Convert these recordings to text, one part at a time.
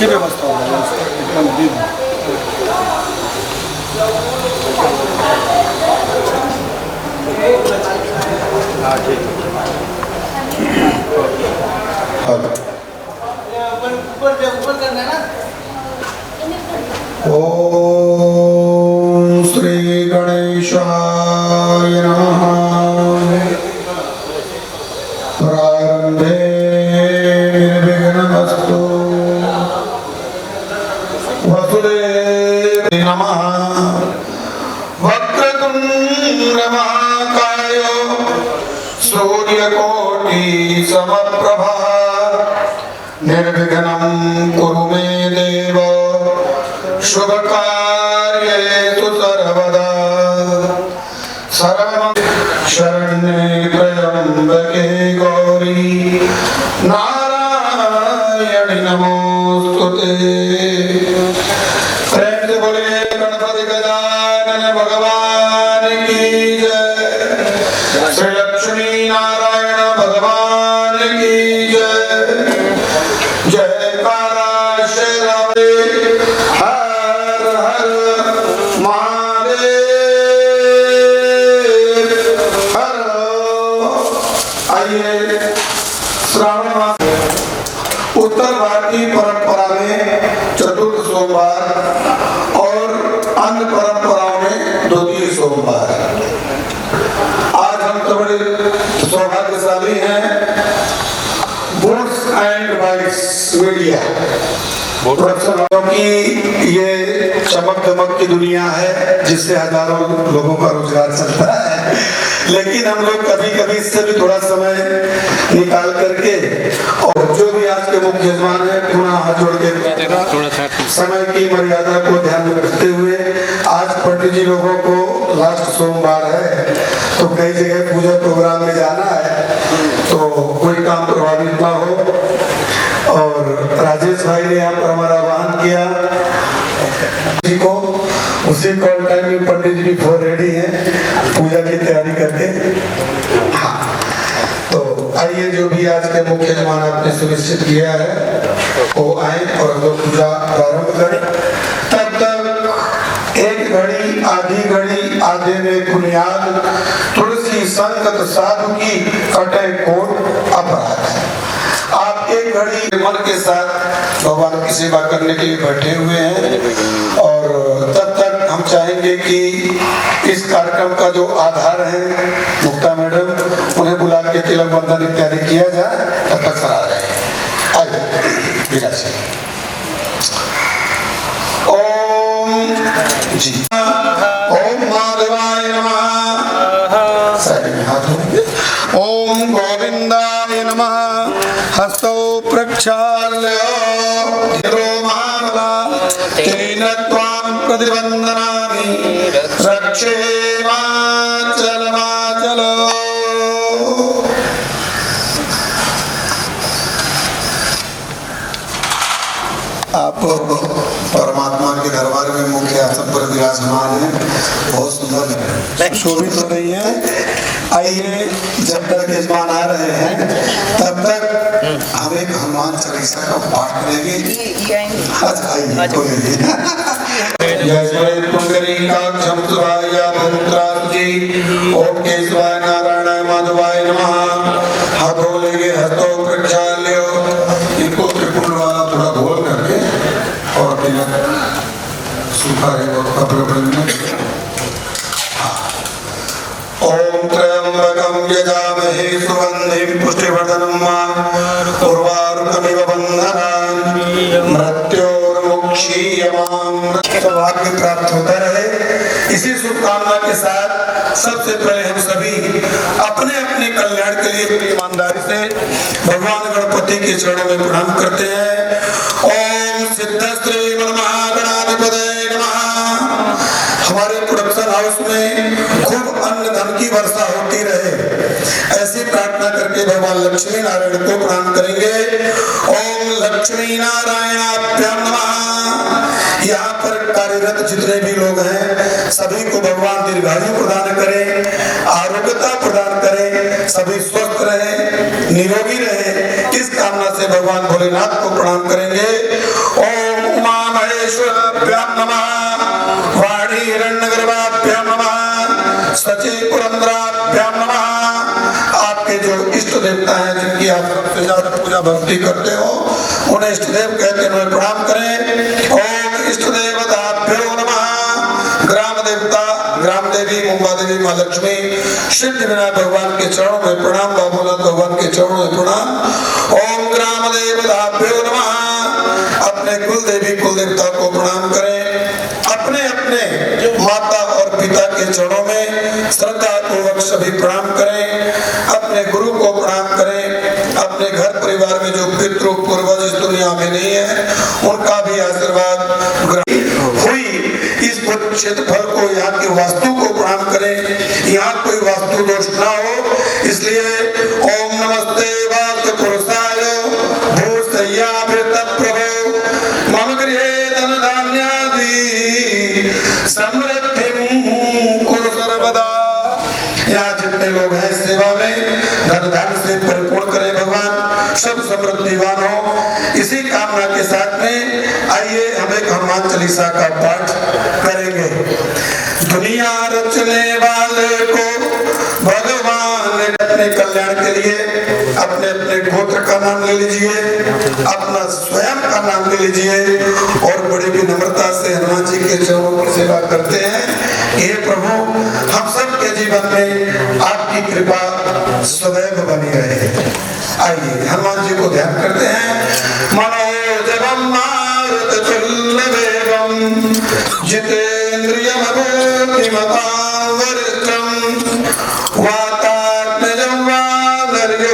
अच्छी व्यवस्था हो जाए उसका एकदम दिन। हाँ ठीक ओम श्री गणेशाय नमः। प्रारंभे निर्विघ्नमस्तु। वसुदेव नमः। वक्रतुंड महाकाय सूर्यकोटि समप्रभा निर्विघ्नं कुरु मे देव शुभ कार्येषु सर्वदा। शरण्ये त्र्यंबके गौरी नारायणि नमोस्तुते। प्रेम से बोलिए गणपति गजानन भगवान की जय। श्री लक्ष्मी नारायण भगवान की जय। जयकारा श्री राम। हर हर महादेव। हर। आइए श्रावण मास उत्तर भारतीय परंपरा में चतुर्थ सोमवार और अन्य परंपराओं में द्वितीय सोमवार। आज हम तो बड़े सौभाग्यशाली हैं। बुक्स एंड बाइट्स मीडिया क्योंकि ये चमक दमक की दुनिया है जिससे हजारों लोगों का रोजगार चलता है। लेकिन हम लोग कभी कभी इससे भी थोड़ा समय निकाल करके और जो भी आज के मुख्य यजमान है पुनः हाथ जोड़ के समय की मर्यादा को ध्यान में रखते हुए आज पंडित जी लोगों को लास्ट सोमवार है तो कई जगह पूजा प्रोग्राम में जाना है तो कोई काम प्रभावित ना हो। और राजेश भाई ने यहाँ पर हमारा आह्वान किया जी को उसी कॉल टाइम में पंडित जी फोर रेडी हैं पूजा की तैयारी करके। हाँ तो आइए जो भी आज के मुख्य यजमान आपने सुनिश्चित किया है वो आए और हम लोग पूजा प्रारंभ करें। तब तक एक घड़ी आधी घड़ी आधे में बुनियाद तुलसी संगत साधु की कटे कोट अपराध। आप एक घड़ी मन के साथ भगवान की सेवा करने के लिए बैठे हुए हैं और तब तक हम चाहेंगे कि इस कार्यक्रम का जो आधार है मुक्ता मैडम उन्हें बुला के तिलक बंधन इत्यादि किया जाए तब तक सराह रहे। आइए विराज। ओम जी ओम महादेवाय नमः। साइड में हाथ होंगे। ओम गोविंदाय नमः। हस्तौ प्रक्षाल्य महाबला तेन त्वां प्रतिबन्धनामि रक्षे माचल माचल। आप परमात्मा के दरबार में मुख्य आसन पर विराजमान है। बहुत सुंदर शोभित हो रही है। आइए जब तक यजमान आ रहे हैं तब तक हम एक हनुमान चालीसा का पाठ करेंगे। आज आइए ओम केशवाय नारायणाय माधवाय नमः। हाथों लेंगे हस्तों प्रक्षाल्य इनको त्रिपुर वाला थोड़ा घोल करके और सूखा है कपड़े में। ओम त्र्यंबकं यजामहे सुगंधिं पुष्टिवर्धनम् उर्वारुकमिव बन्धनान् मृत्योर्मुक्षीयमाम्। सौभाग्य प्राप्त होता रहे। इसी शुभकामना के साथ सबसे पहले हम सभी अपने अपने कल्याण के लिए ईमानदारी से भगवान गणपति के चरणों में प्रणाम करते हैं। ओम सिद्धश्री महागणाधिपतये नमः। हमारे प्रोडक्शन हाउस में खूब अन्न धन की वर्षा होती रहे ऐसी प्रार्थना करके भगवान लक्ष्मी नारायण को प्रणाम करेंगे। ओम लक्ष्मी नारायणाभ्याम नमः। यहाँ पर कार्यरत जितने भी लोग हैं सभी को भगवान दीर्घायु प्रदान करें, आरोग्यता प्रदान करें, सभी स्वस्थ रहे, निरोगी रहे। इस कामना से भगवान भोलेनाथ को प्रणाम करेंगे। ओम उमा महेश्वराभ्याम नमः, वाणी हिरण्यगर्भाभ्याम नमः, सचे पुरंदराभ्याम नमः। आपके जो इष्ट देवता हैं जिनकी आप सबसे ज्यादा पूजा भक्ति करते हो, उन्हें इष्ट देव कहते हुए प्रणाम करें। ओम इष्ट देवताभ्यो नमः। ग्राम देवता, ग्राम देवी, मुंबा देवी, माँ लक्ष्मी, सिद्धि विनायक भगवान के चरणों में प्रणाम, बाबूनाथ भगवान के चरणों में प्रणाम। ओम ग्राम देवताभ्यो नमः। अपने कुल देवी कुल देवता को प्रणाम करें। अपने अपने माता और पिता के चरणों में श्रद्धा पूर्वक सभी प्रणाम करें। अपने गुरु को प्रणाम करें। अपने घर परिवार में जो पितृ पूर्वज इस दुनिया में नहीं है, उनका भी आशीर्वाद हुई। इस क्षेत्रफल को, यहाँ की वास्तु को प्रणाम करें। यहाँ कोई वास्तु दोष ना हो, इसलिए ओम नमस्ते वास्तु पुरुषाय भूसय्याभृत प्रभो मम गृहे धन धान्यादि समृद्धिं कुरु सर्वदा। यहाँ जितने लोग हैं सेवा में, धन धान्य से परिपूर्ण करें भगवान, सब समृद्धिवान हो। इसी कामना के साथ में आइए हम एक हनुमान चालीसा का पाठ करेंगे। दुनिया रचने वाले को भगवान ने अपने कल्याण के लिए अपने अपने गोत्र का नाम ले लीजिए, अपना स्वयं का नाम ले लीजिए और बड़ी विनम्रता से हनुमान जी के चरणों की सेवा करते हैं। हे प्रभु, हम सब के जीवन में आपकी कृपा सदैव बनी रहे। आइए हनुमान जी को ध्यान करते हैं। मनोजवम मारुततुल्य वेगम जितेन्द्रियम बुद्धिमतां वरिष्ठं वातात्मजं वानरयोतमोख्यं।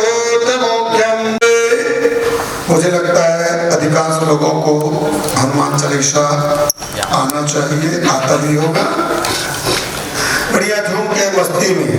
मुझे लगता है अधिकांश लोगों को हनुमान चालीसा आना चाहिए, आता भी होगा। बढ़िया झूम के मस्ती में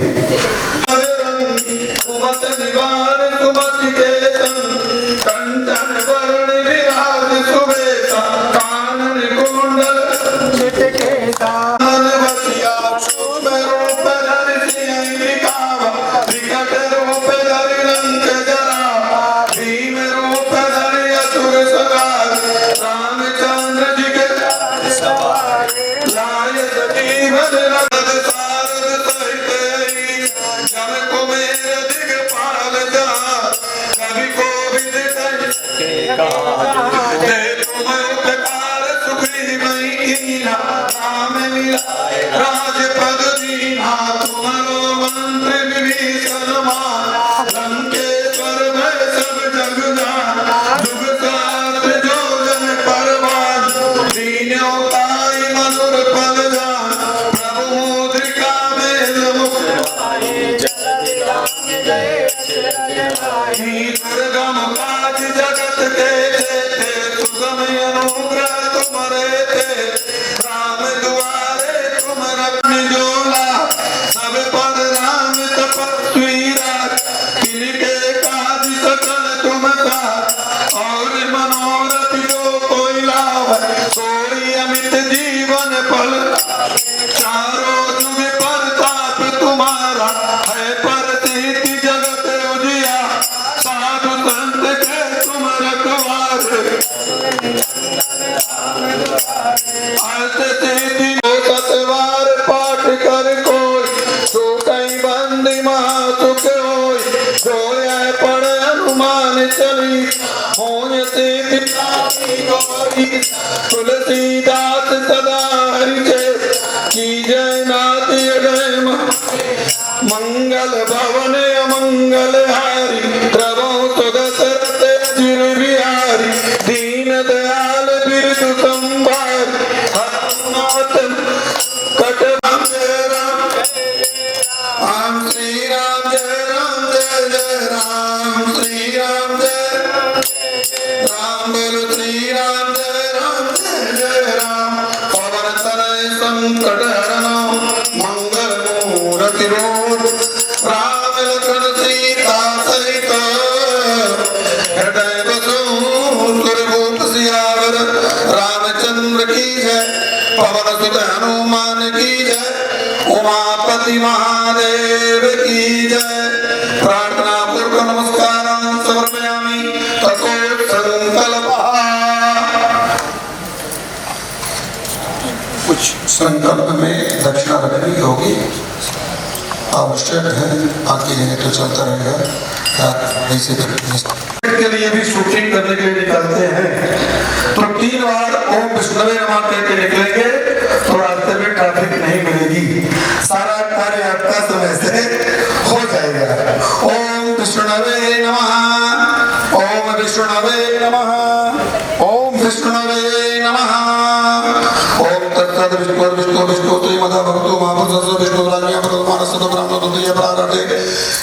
तुलसीदास सदा हरि की जय नाथ जय मंगल भवन अमंगल हारी प्रभु सुदशरथ अजिर बिहारी दीन दयाल बिरजु संभार हनुमत कट राम श्री राम जय राम श्री राम जय राम बोलो श्री राम जय राम पवन तनय संकट हरण मंगल मूर्ति रूप राम लखन सीता सहित हृदय बसु सुरभूप सियावर रामचंद्र की जय पवन सुत हनुमान की जय उमापति महादेव की जय। प्रार्थना पूर्वक नमस्कार समर्पयामि। संकल्प में दक्षिणा रखनी होगी, आवश्यक है। बाकी जगह तो चलता रहेगा। के लिए भी शूटिंग करने के लिए निकलते हैं तो 3 बार ओम विष्णुवे नमः करके निकलेंगे तो रास्ते में ट्रैफिक नहीं मिलेगी, सारा कार्य आपका समय से हो जाएगा। ओम विष्णुवे नमः, ओम विष्णुवे नमः, ओम विष्णुवे नमः। ओम तत्सत् विष्णु विष्णु श्रीमद् भगवतो महापुरुषस्य विष्णुराज्ञा प्रथमानस्य ब्रह्म द्वितीय प्रारंभे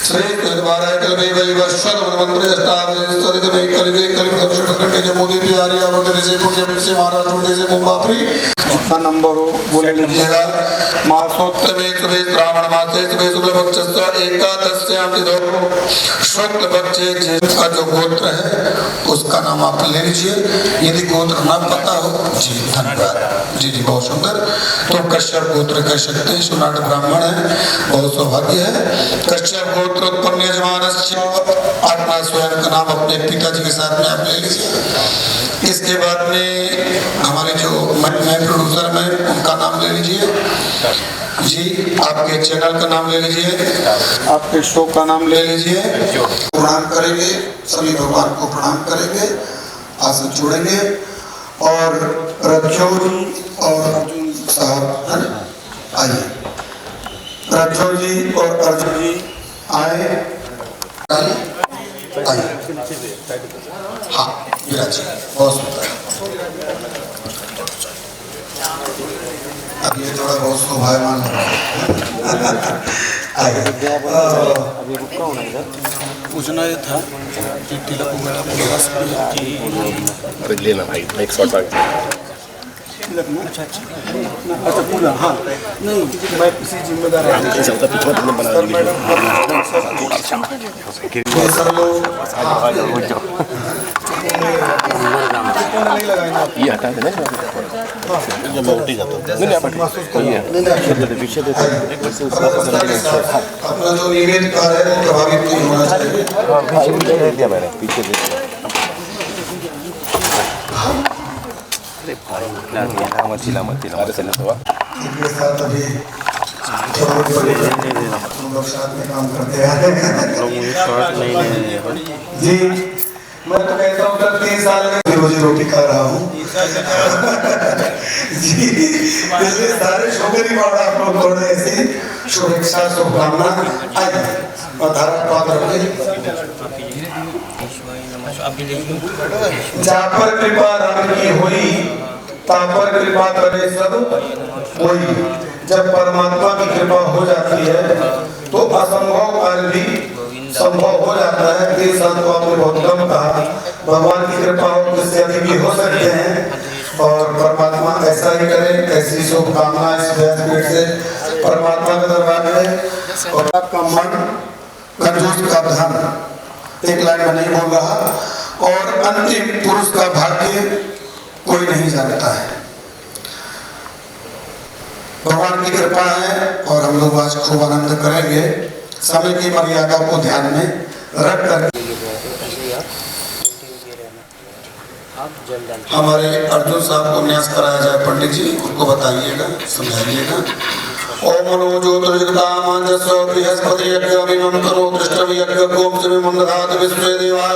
श्री द्वाराय कल्पे वैवस्वत मंत्रे अष्टादश में कलिगे कलिग षटखंडे जमोदी प्यारी आवृत्ति से पुण्य से महाराष्ट्र से मुंबापरी नंबर हो बोले लीजिएगा। मासोत्तमे सुबह श्रावण मासे सुबह शुक्ल पक्षस्य एकादश्याम तिथौ शुक्ल पक्षे का जो गोत्र है उसका नाम आप ले लीजिए। यदि गोत्र ना पता हो जी धन्यवाद जी जी बहुत सुंदर। तो कश्यप गोत्र कह सकते हैं, सुनाट ब्राह्मण है, बहुत सौभाग्य है। कश्यप गोत्र उत्पन्न यजमानस्य अपना स्वयं का नाम अपने पिताजी के साथ में आप ले लीजिए। इसके बाद में हमारे जो मैं प्रोड्यूसर में उनका नाम ले लीजिए जी, आपके चैनल का नाम ले लीजिए, आपके शो का नाम ले लीजिए। प्रणाम करेंगे, सभी भगवान को प्रणाम करेंगे, आसन जोड़ेंगे और रज्जोरी और अर्जुन साहब आइए। रज्जो जी और अर्जुन जी आए आइए। हाँ विराज बहुत सुंदर। अब ये थोड़ा बहुत शोभायमान हो रहा है। पूछना ये था कि तिलक वगैरह अरे लेना भाई एक शॉट आ गया। अच्छा पूरा हाँ नहीं मैं किसी जिम्मेदार ये हटा देना जब मैं उठी जाता हूँ पीछे अपना जो निवेद कार्य है वो प्रभावित नहीं होना चाहिए। दे दिया मैंने पीछे दे इनके साथ अभी हम लोग साथ में काम करते हैं जी। मैं तो कहता हूँ सर 3 साल में रोजी रोटी खा रहा हूँ जी। इसलिए सारे शुक्र ही बाड़ा आप लोग थोड़े ऐसी शुभेच्छा शुभकामना आइए और धारा पात्र जहाँ पर कृपा राम की हुई ता पर कृपा करे सब कोई। जब परमात्मा की कृपा हो जाती है तो असंभव कार्य भी संभव हो जाता है। 3 साल तो आपने बहुत कम कहा, भगवान की कृपा हो इससे अधिक भी हो सकते हैं और परमात्मा ऐसा ही करे। ऐसी शुभकामना इस व्यासपीठ से परमात्मा के दरबार में। और आपका मन कंजूस का धन एक लाइन में नहीं बोल रहा और अंतिम पुरुष का भाग्य कोई नहीं जानता है। भगवान की कृपा है और हम लोग आज खूब आनंद करेंगे। समय की मर्यादा को ध्यान में रख कर हमारे अर्जुन साहब को न्यास कराया जाए। पंडित जी उनको बताइएगा, समझाइएगा। ओम मनो ज्योतिर्जगतामांजस्व बृहस्पति यज्ञमिमं तनो दृष्टं यज्ञकोम श्रीमंदधात विश्वे देवा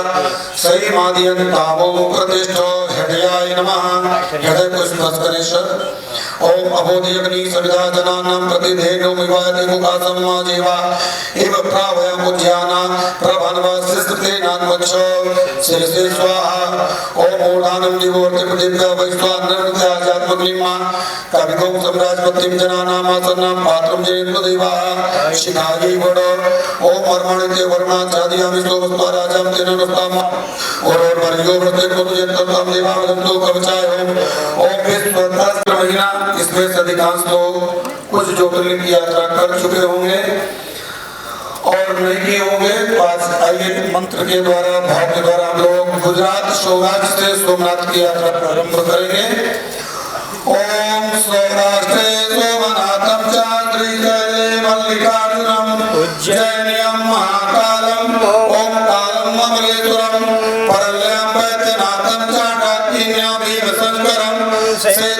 सही मादियं तामो प्रतिष्ठ हृदयाय नमः। हृदय पुष्पस्करेश ओम अबोधियग्नि सविता जनानां प्रतिधेनो विवादि मुखासं मा जीवा एव प्रावयमुज्याना प्रभन्वस्ते नान्वच्छ शिरसे स्वाहा। ओम मूलानं दिवोर्ति प्रतिभ्य वैश्वानरत्याजात्मग्निमा कविगों सम्राजपतिं जनानां आसन्नां पात्रं जयन्तु देवाः शिखायै वड। ओम वर्मणिते वर्णाचार्यामि सोमस्त्वा राजां तेनोस्ताम और वर्यो व्रते कुतुजन्तं देवावदन्तु कवचाय। ओम विश्वदास्त्र महीना इसमें से अधिकांश लोग कुछ ज्योतिर्लिंग की यात्रा कर चुके होंगे और नहीं किए होंगे तो आज आइए मंत्र के द्वारा भाव के द्वारा हम लोग गुजरात सौराष्ट्र से सोमनाथ की यात्रा प्रारंभ करेंगे। ओम सौराष्ट्रे सोमनाथम चाद्रिजले मल्लिकार्जुनम उज्जैन्यम महाकालम ओंकारम ममलेश्वरम परल्याम वैद्यनाथम चाडाकिन्या भीमशंकरम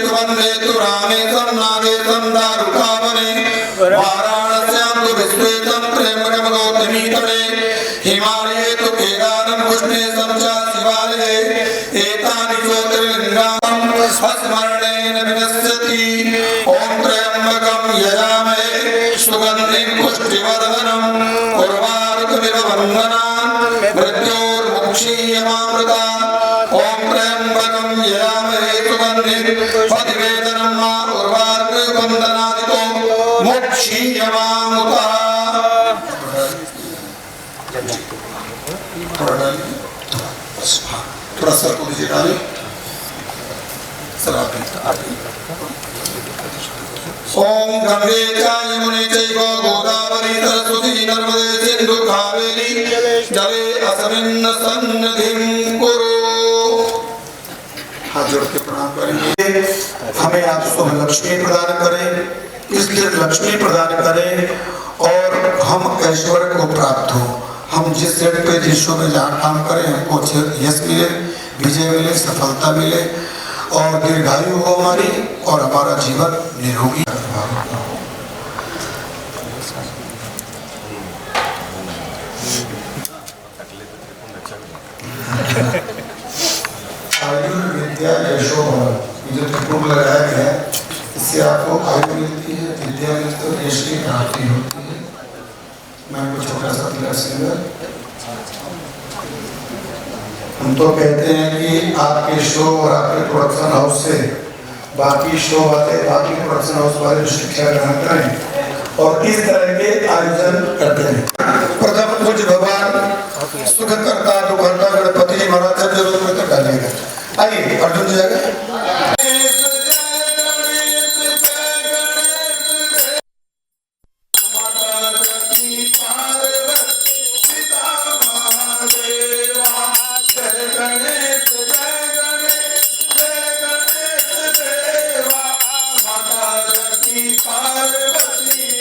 तु वन्दे तु रामेशं नागेशं दारुकावने वाराणस्यां तु विश्वेशं त्र्यम्बकमगौतमीतटे हिमालये तु केदारं कृष्णेशं च शिवालये एतानि ज्योतिर्लिङ्गानि स्मरणेन विनश्यति ॐ त्र्यम्बकं यजामहे सुगन्धिं पुष्टिवर्धनम् उर्वारुकमिव बन्धनान् मृत्योर्मुक्षीयमामृतात् ॐ त्र्यम्बकं यजामहे सुगन्धिं पतिवेदनं मा उर्वारुकबन्धनादितो मोक्षीयमामृतात्। थोड़ा सर को दीजिए डाले सर आप ओम गंगे च यमुने चैव गोदावरी सरस्वती नर्मदे सिंधु कावेरी जले अस्मिन् सन्निधिं कुरु। हाथ जोड़ के प्रणाम करेंगे। हमें आप शुभ लक्ष्मी प्रदान करें, इसलिए लक्ष्मी प्रदान करें और हम ऐश्वर्य को प्राप्त हो। हम जिस जगह पे जिस शो में जहाँ काम करें हमको यश मिले, विजय मिले, सफलता मिले और दीर्घायु हो हमारी और हमारा जीवन निरोगी। आयुर्विद्या यशो जो त्रिपुर लगाया गया है इससे आपको आयु मिलती है, विद्या मिलती है, यश की प्राप्ति होती है। मैं कुछ छोटा सा तिलक सिंगर हम तो कहते हैं कि आपके शो और आपके प्रोडक्शन हाउस से बाकी शो वाले बाकी प्रोडक्शन हाउस वाले शिक्षा ग्रहण करें और इस तरह के आयोजन करते हैं। प्रथम पूज्य भगवान सुखकर्ता दुखहर्ता गणपति जी महाराज सब जरूर में तो डालिएगा। आइए अर्जुन जी आगे। पार्वती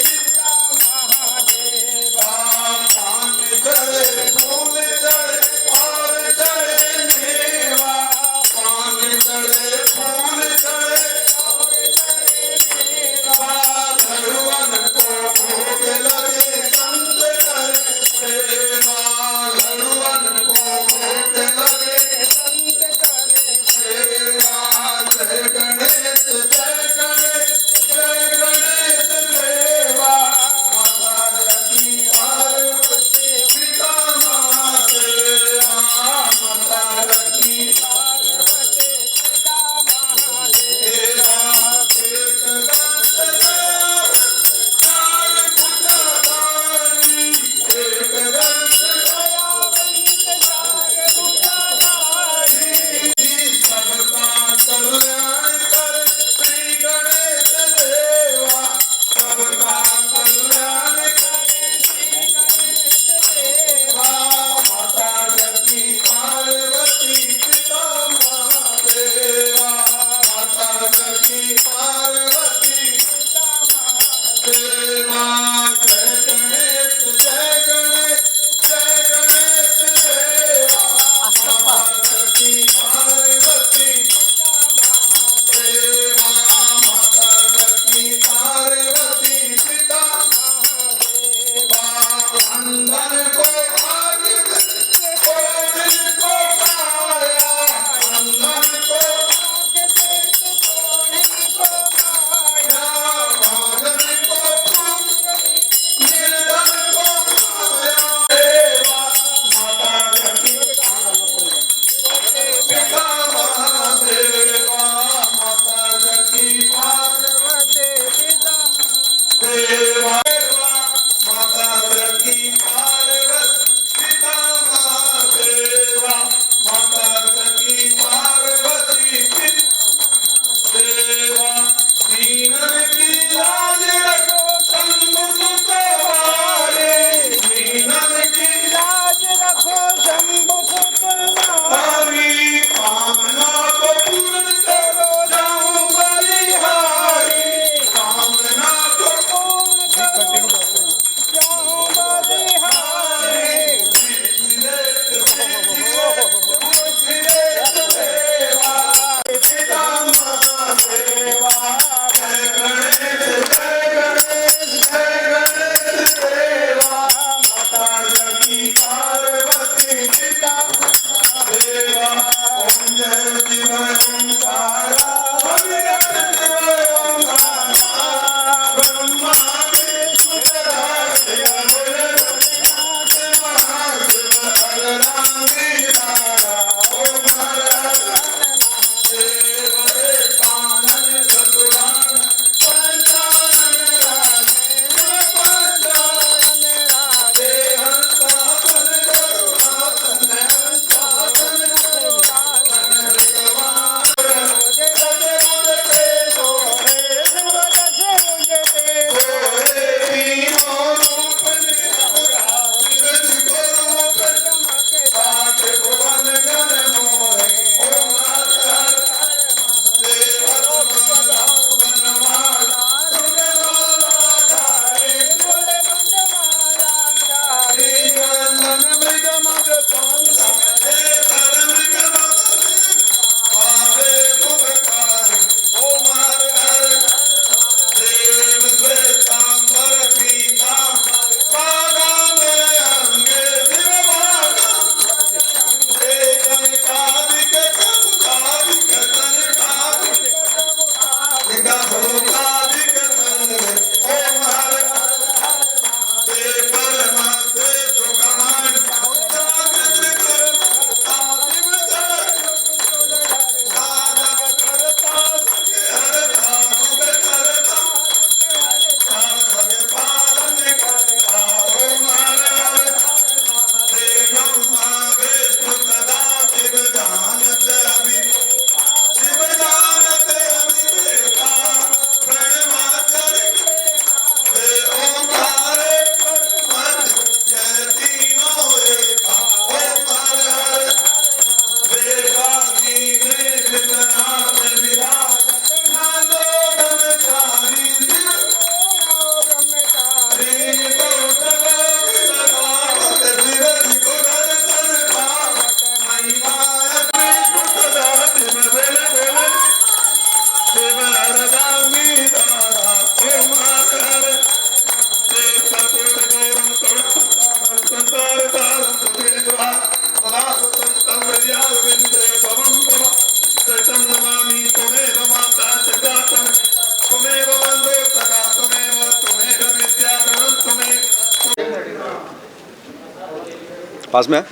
पास में है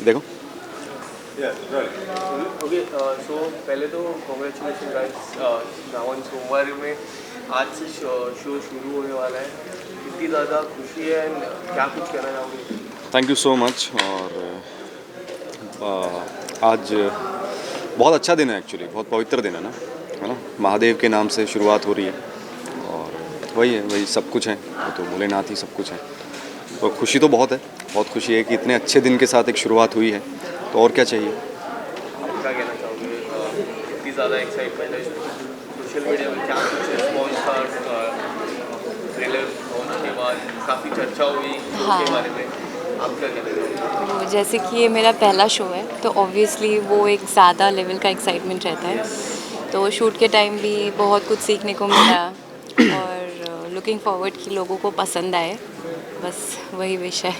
देखो। ओके सो पहले तो कॉन्ग्रेचुलेशन गाइस, श्रावण सोमवार में आज से शो शुरू होने वाला है, कितनी ज़्यादा खुशी है एंड क्या कुछ कहना चाहोगे? Thank you so much. और आज बहुत अच्छा दिन है एक्चुअली, बहुत पवित्र दिन है ना, महादेव के नाम से शुरुआत हो रही है और वही है, वही सब कुछ है, वो तो भोलेनाथ ही सब कुछ है। तो खुशी तो बहुत है, बहुत खुशी है कि इतने अच्छे दिन के साथ एक शुरुआत हुई है, तो और क्या चाहिए। आप क्या कहना चाहोगे, इतनी ज़्यादा एक्साइटमेंट है, सोशल मीडिया में क्या कुछ रिस्पॉन्स था, ट्रेलर लॉन्च के बाद काफ़ी चर्चा हुई के बारे में, आप क्या कहना चाहोगे? तो जैसे कि ये मेरा पहला शो है तो ऑब्वियसली वो एक ज़्यादा लेवल का एक्साइटमेंट रहता है, तो शूट के टाइम भी बहुत कुछ सीखने को मिला और लुकिंग फॉरवर्ड कि लोगों को पसंद आए, बस वही विश है।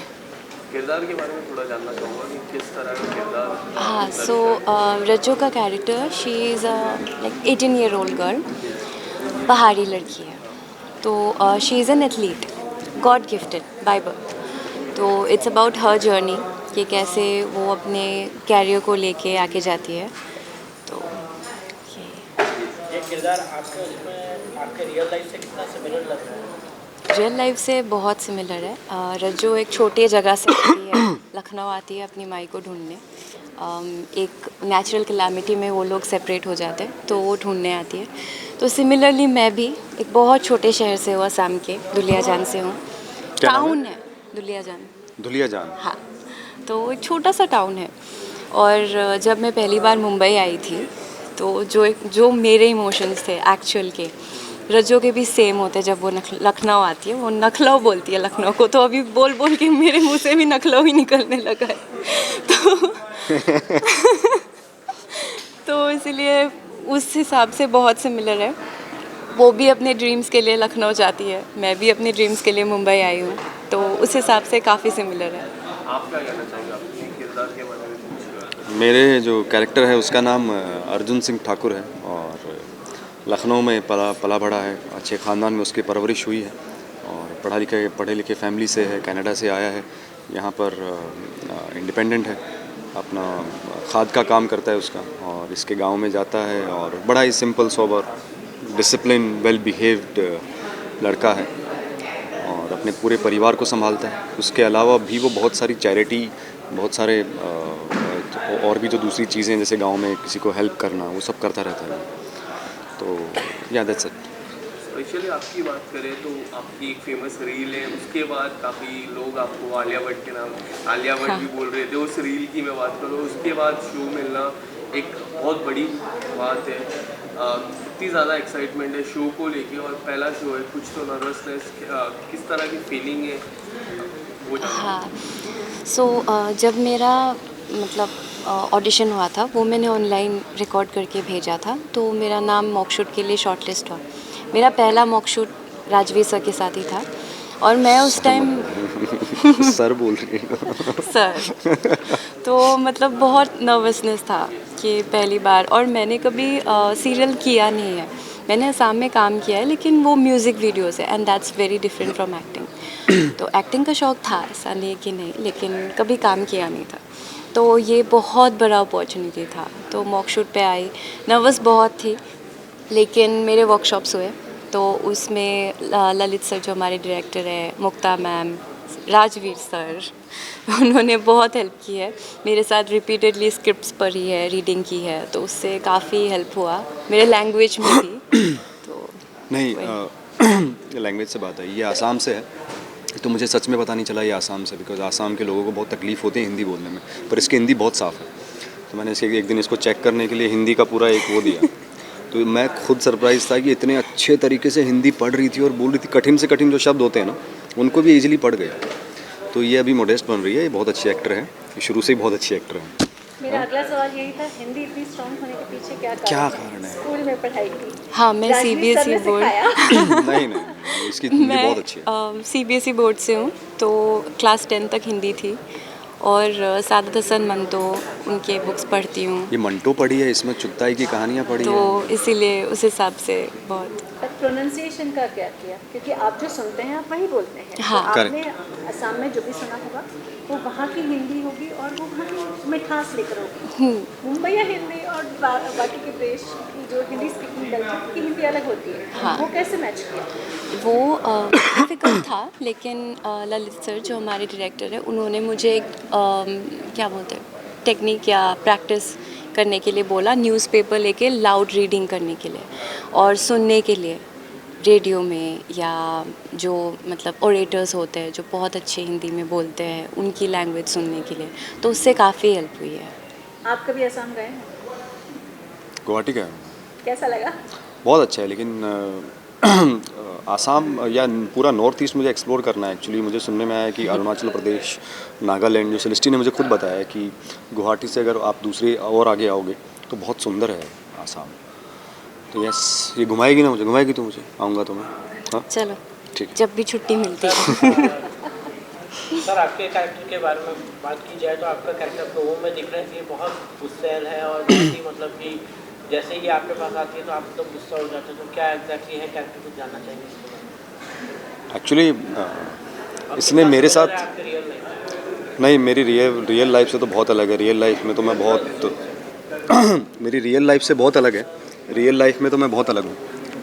किरदार के बारे में थोड़ा जानना चाहूँगा कि किस तरह का किरदार? हाँ, सो रज्जो का character, she is like 18-year-old girl, पहाड़ी लड़की है, तो she is an athlete, God gifted by birth. तो इट्स अबाउट हर जर्नी कि कैसे वो अपने कैरियर को लेके आगे जाती है। तो ये किरदार आपके उसमें आपके रियल लाइफ से कितना सिमिलर लग रहा है? रियल लाइफ से बहुत सिमिलर है। रज्जो एक छोटी जगह से आती है, लखनऊ आती है अपनी माई को ढूंढने। एक नेचुरल कैलामिटी में वो लोग सेपरेट हो जाते हैं, तो वो ढूंढने आती है। तो सिमिलरली मैं भी एक बहुत छोटे शहर से हूँ, असम के दुलियाजान से हूँ। टाउन है दुलियाजान। दुलियाजान, हाँ, तो एक छोटा सा टाउन है। और जब मैं पहली बार मुंबई आई थी तो जो मेरे इमोशंस थे एक्चुअल के, रज्जो के भी सेम होते। जब वो लखनऊ आती है, वो नखलऊ बोलती है लखनऊ को, तो अभी बोल बोल के मेरे मुंह से भी नखलऊ ही निकलने लगा है। तो इसलिए उस हिसाब से बहुत सिमिलर है। वो भी अपने ड्रीम्स के लिए लखनऊ जाती है, मैं भी अपने ड्रीम्स के लिए मुंबई आई हूँ, तो उस हिसाब से काफ़ी सिमिलर है। आप क्या कहना चाहेंगे अपने किरदार के बारे में कुछ? मेरे जो कैरेक्टर है उसका नाम अर्जुन सिंह ठाकुर है और लखनऊ में पला बड़ा है, अच्छे ख़ानदान में उसकी परवरिश हुई है और पढ़े लिखे फैमिली से है, कनाडा से आया है, यहाँ पर इंडिपेंडेंट है, अपना खाद का काम करता है उसका, और इसके गांव में जाता है और बड़ा ही simple sober discipline well behaved लड़का है और अपने पूरे परिवार को संभालता है। उसके अलावा भी वो बहुत सारी चैरिटी, बहुत सारे और भी जो दूसरी चीज़ें जैसे गांव में किसी को हेल्प करना, वो सब करता रहता है। तो या दैट्स इट। स्पेशली आपकी बात करें तो आपकी एक फेमस रील है, उसके बाद काफ़ी लोग आपको आलिया भट्ट के नाम आलिया भट्ट भी बोल रहे थे। उस रील की मैं बात करूँ, उसके बाद शो मिलना एक बहुत बड़ी बात है। इतनी ज़्यादा एक्साइटमेंट है शो को लेके और पहला शो है, कुछ तो नर्वसनेस, किस तरह की फीलिंग है वो? हाँ, सो जब मेरा मतलब ऑडिशन हुआ था, वो मैंने ऑनलाइन रिकॉर्ड करके भेजा था, तो मेरा नाम मॉकशूट के लिए शॉर्टलिस्ट हुआ। मेरा पहला मॉकशूट राजवीर सर के साथ ही था और मैं उस टाइम सर बोल रही है सर, तो मतलब बहुत नर्वसनेस था कि पहली बार, और मैंने कभी सीरियल किया नहीं है। मैंने असम में काम किया है लेकिन वो म्यूज़िक वीडियोस है and that's very different from acting. तो एक्टिंग का शौक़ था, ऐसा नहीं कि नहीं, लेकिन कभी काम किया नहीं था, तो ये बहुत बड़ा अपॉर्चुनिटी था। तो मॉकशूट पे आई, नर्वस बहुत थी, लेकिन मेरे वर्कशॉप्स हुए तो उसमें ललित सर जो हमारे डायरेक्टर है, मुक्ता मैम, राजवीर सर, उन्होंने बहुत हेल्प की है मेरे साथ। रिपीटेडली स्क्रिप्ट्स पढ़ी है, रीडिंग की है, तो उससे काफ़ी हेल्प हुआ। मेरे लैंग्वेज में भी तो नहीं, लैंग्वेज से बात है, ये आसाम से है, तो मुझे सच में पता नहीं चला ये आसाम से, बिकॉज आसाम के लोगों को बहुत तकलीफ़ होती है हिंदी बोलने में, पर इसकी हिंदी बहुत साफ़ है। तो मैंने इसे एक दिन इसको चेक करने के लिए हिंदी का पूरा एक वो दिया, तो मैं खुद सरप्राइज़ था कि इतने अच्छे तरीके से हिंदी पढ़ रही थी और बोल रही थी। कठिन से कठिन जो शब्द होते हैं ना, उनको भी ईजिली पढ़ गए। तो ये अभी मॉडेस्ट बन रही है, ये बहुत अच्छी एक्टर है, शुरू से ही बहुत अच्छी एक्टर है। मेरा अगला सवाल यही था, हिंदी इतनी स्ट्रॉन्ग होने के पीछे क्या कारण है? स्कूल में पढ़ाई की? हाँ, मैं CBSE बोर्ड नहीं, इसकी हिंदी बहुत अच्छी है। CBSE बोर्ड से हूँ, तो क्लास 10 तक हिंदी थी और सादत हसन मंटो उनके बुक्स पढ़ती हूँ। ये मंटो पढ़ी है, इसमें चुगताई की कहानियाँ पढ़ी तो है, इसीलिए उस हिसाब से बहुत। प्रोनाउंसिएशन का क्या किया? क्योंकि आप जो सुनते हैं आप वही बोलते हैं। हाँ, तो आपने असम में जो भी सुना होगा वो वहाँ की हिंदी होगी और वो वहाँ की मिठास लेकर होगी। मुंबई या हिंदी और बाकी के देश की जो हिंदी स्पीकिंग बेल्ट की हिंदी अलग होती है। हाँ। वो कैसे मैच किया? वो डिफ़िकल्ट था, लेकिन ललित सर जो हमारे डायरेक्टर हैं उन्होंने मुझे एक क्या बोलते हैं टेक्निक या प्रैक्टिस करने के लिए बोला, न्यूज़पेपर लेके लाउड रीडिंग करने के लिए और सुनने के लिए रेडियो में, या जो मतलब ओरेटर्स होते हैं जो बहुत अच्छे हिंदी में बोलते हैं उनकी लैंग्वेज सुनने के लिए, तो उससे काफ़ी हेल्प हुई है। आप कभी असम गए हैं? गुवाहाटी का है, कैसा लगा? बहुत अच्छा है, लेकिन आसाम या पूरा नॉर्थ ईस्ट मुझे एक्सप्लोर करना है। एक्चुअली मुझे सुनने में आया कि अरुणाचल प्रदेश, नागालैंड, जो सेलेस्टी ने मुझे खुद बताया कि गुवाहाटी से अगर आप दूसरे और आगे आओगे तो बहुत सुंदर है आसाम। तो यस, ये घुमाएगी ना मुझे, घुमाएगी तो मुझे आऊँगा तो मैं। हाँ चलो ठीक है, जब भी छुट्टी मिलती है। सर आपके कैरेक्टर के बारे में बात की जाए तो आपका कैरेक्टर प्रोमो में दिख रहा है कि बहुत गुस्सैल है और बहुत ही मतलब कि जैसे ही आपके पास आती है तो आप तो गुस्सा हो जाते हो, तो क्या एग्जैक्टली है कैरेक्टर कुछ जानना चाहेंगे इसके बारे में? एक्चुअली इसने मेरे साथ आपके रियल लाइफ नहीं, मेरी रियल लाइफ से तो बहुत अलग है। रियल लाइफ में तो मैं बहुत मेरी रियल लाइफ से बहुत अलग है। रियल लाइफ में तो मैं बहुत अलग हूँ,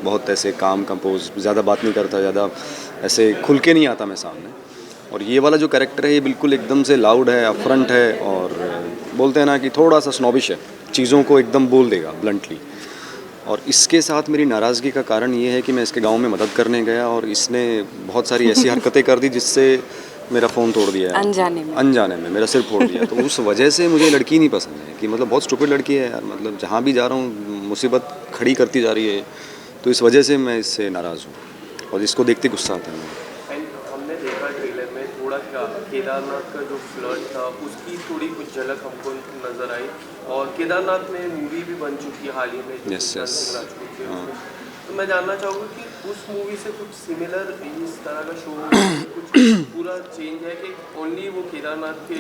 बहुत ऐसे काम कंपोज, ज़्यादा बात नहीं करता, ज़्यादा ऐसे खुल के नहीं आता मैं सामने। और ये वाला जो कैरेक्टर है ये बिल्कुल एकदम से लाउड है, अपफ्रंट है, और बोलते हैं ना कि थोड़ा सा स्नॉबिश है, चीज़ों को एकदम बोल देगा ब्लंटली। और इसके साथ मेरी नाराज़गी का कारण ये है कि मैं इसके गांव में मदद करने गया और इसने बहुत सारी ऐसी हरकतें कर दी जिससे मेरा फ़ोन तोड़ दिया, अनजाने में मेरा सिर फोड़ दिया। तो उस वजह से मुझे लड़की नहीं पसंद है, कि मतलब बहुत स्टूपिड लड़की है यार, मतलब जहाँ भी जा रहा हूँ मुसीबत खड़ी करती जा रही है। तो इस वजह से मैं इससे नाराज़ हूँ और इसको देखते गुस्सा आता है मुझे। एंड हमने देखा ट्रेलर में थोड़ा क्या केदारनाथ का जो फ्लर्ट था उसकी थोड़ी कुछ झलक हमको नज़र आई, और केदारनाथ में मूवी भी बन चुकी है हाल ही में, Yes, yes. राजपूत के उसमें। तो मैं जानना चाहूँगा कि उस मूवी से कुछ सिमिलर इस तरह का शो कुछ पूरा चेंज है कि ओनली वो केदारनाथ के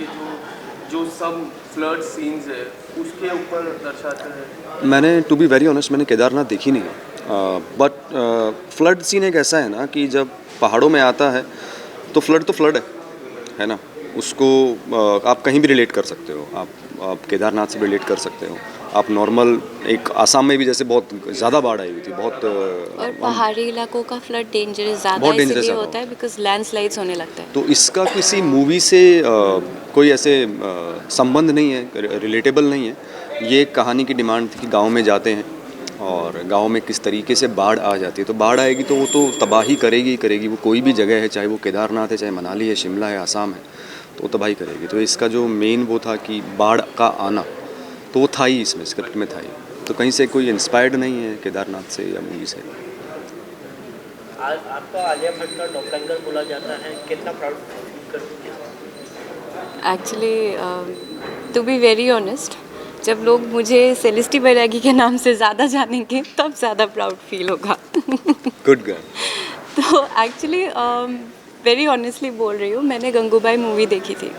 जो सब फ्लर्ट सीन्स है उसके ऊपर दर्शाते हैं? मैंने टू बी वेरी ऑनेस्ट मैंने केदारनाथ देखी नहीं है, बट फ्लड सीन एक ऐसा है ना कि जब पहाड़ों में आता है तो फ्लड है ना, उसको आप कहीं भी रिलेट कर सकते हो। आप केदारनाथ से रिलेट कर सकते हो, आप नॉर्मल एक आसाम में भी जैसे बहुत ज़्यादा बाढ़ आई हुई थी, बहुत और पहाड़ी इलाकों का फ्लड डेंजरस ज़्यादा बहुत dangerous इसलिए ज़्यादा होता है बिकॉज लैंडस्लाइड्स होने लगता है। तो इसका किसी मूवी से कोई ऐसे संबंध नहीं है, रिलेटेबल नहीं है। ये एक कहानी की डिमांड थी कि गांव में जाते हैं और गांव में किस तरीके से बाढ़ आ जाती है। तो बाढ़ आएगी तो वो तो तबाही करेगी, वो कोई भी जगह है, चाहे वो केदारनाथ है, चाहे मनाली है, शिमला है, आसाम है, तो वो तबाही करेगी। तो इसका जो मेन वो था कि बाढ़ का आना, तो वो था ही इसमें, स्क्रिप्ट में था ही। तो कहीं से कोई इंस्पायर्ड नहीं है केदारनाथ से या मूवी से। आपको आलिया भट्ट का डॉपलैंगर बोला जाता है, कितना प्राउड फील करती हैं? Actually to be very honest, जब लोग मुझे सेलेस्टी बैरागी के नाम से ज़्यादा जानेंगे तब ज़्यादा प्राउड फील होगा। Good girl. तो एक्चुअली वेरी ऑनेस्टली बोल रही हूँ, मैंने गंगूबाई मूवी देखी थी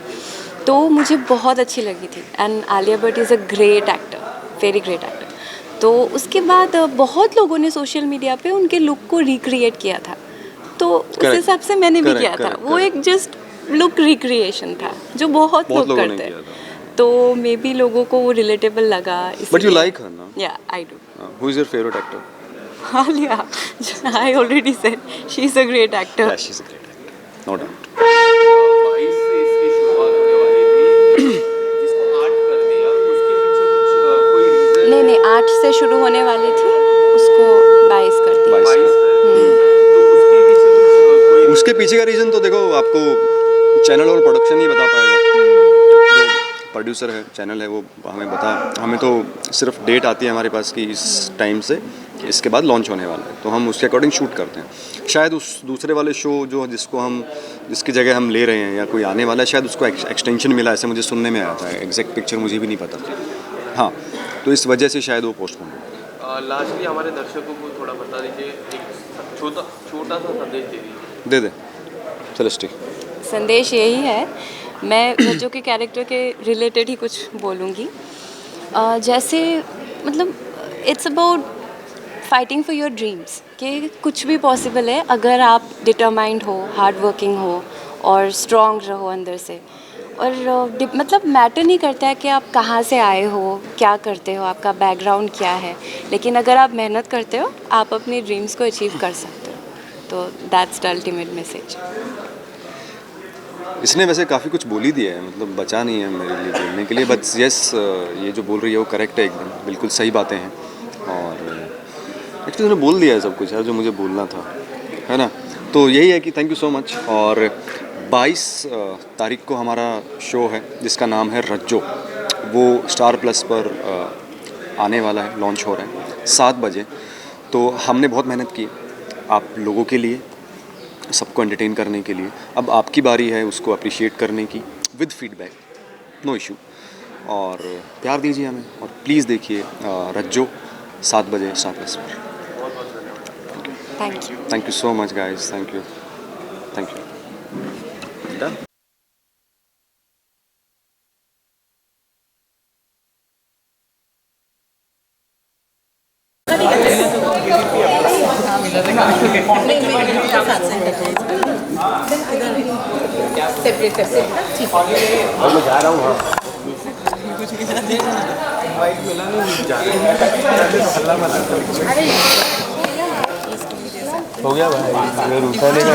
तो मुझे बहुत अच्छी लगी थी, and Alia Bhatt is a great actor, very great actor. तो उसके बाद बहुत लोगों ने सोशल मीडिया पे उनके लुक को रिक्रिएट किया था, तो उस हिसाब से मैंने भी किया था। वो एक जस्ट लुक रिक्रिएशन था जो बहुत लोग करते हैं, तो मे बी लोगों को वो रिलेटेबल लगा। बट यू लाइक हर ना? या I do. Who is your favourite actor? Alia, I already said she is a great actor. Yeah, she's a great actor, no doubt. 22 से इसकी शुरुआत होने वाली थी, जिसको 8 कर दिया, उसके पीछे कुछ कोई रीजन? नहीं 8 से शुरू होने वाली थी, उसको 22 कर दिया। 22 22 कर दिया। तो उसके पीछे कुछ कोई उसके पीछे का रीज़न तो देखो, आपको चैनल और प्रोडक्शन ही बता पाएगा। जो प्रोड्यूसर है, चैनल है, वो हमें तो सिर्फ डेट आती है हमारे पास कि इस टाइम से इसके बाद लॉन्च होने वाला है, तो हम उसके अकॉर्डिंग शूट करते हैं। शायद उस दूसरे वाले शो जो जिसकी जगह हम ले रहे हैं या कोई आने वाला है, शायद उसको एक्सटेंशन मिला, ऐसे मुझे सुनने में आता है। एग्जैक्ट पिक्चर मुझे भी नहीं पता। हाँ, तो इस वजह से शायद वो पोस्टपोन हो। लास्टली हमारे दर्शकों को थोड़ा बता दीजिए, एक छोटा सा संदेश दे दीजिए। दे दे सेलेस्टी। संदेश यही है, मैं रज्जो के कैरेक्टर के रिलेटेड ही कुछ बोलूँगी। जैसे मतलब it's about fighting for your dreams, कि कुछ भी पॉसिबल है अगर आप डिटरमाइंड हो, हार्ड वर्किंग हो और स्ट्रॉन्ग रहो अंदर से। और मतलब मैटर नहीं करता है कि आप कहाँ से आए हो, क्या करते हो, आपका बैकग्राउंड क्या है, लेकिन अगर आप मेहनत करते हो आप अपनी ड्रीम्स को अचीव कर सकते हो। तो दैट्स द अल्टीमेट मैसेज। इसने वैसे काफ़ी कुछ बोल ही दिया है, मतलब बचा नहीं है मेरे लिए बोलने के लिए, बट यस ये जो बोल रही है वो करेक्ट है, एकदम बिल्कुल सही बातें हैं। और एक्चुअली उन्होंने बोल दिया है सब कुछ यार जो मुझे बोलना था, है ना। तो यही है कि थैंक यू सो मच। और 22 तारीख को हमारा शो है जिसका नाम है रज्जो, वो स्टार प्लस पर आने वाला है, लॉन्च हो रहा है 7 बजे। तो हमने बहुत मेहनत की आप लोगों के लिए, सबको एंटरटेन करने के लिए। अब आपकी बारी है उसको अप्रिशिएट करने की विद फीडबैक, नो इशू। और प्यार दीजिए हमें और प्लीज़ देखिए रज्जो 7 बजे स्टार प्लस पर। Thank you so much guys, thank you. हो गया भाई, रूठा नहीं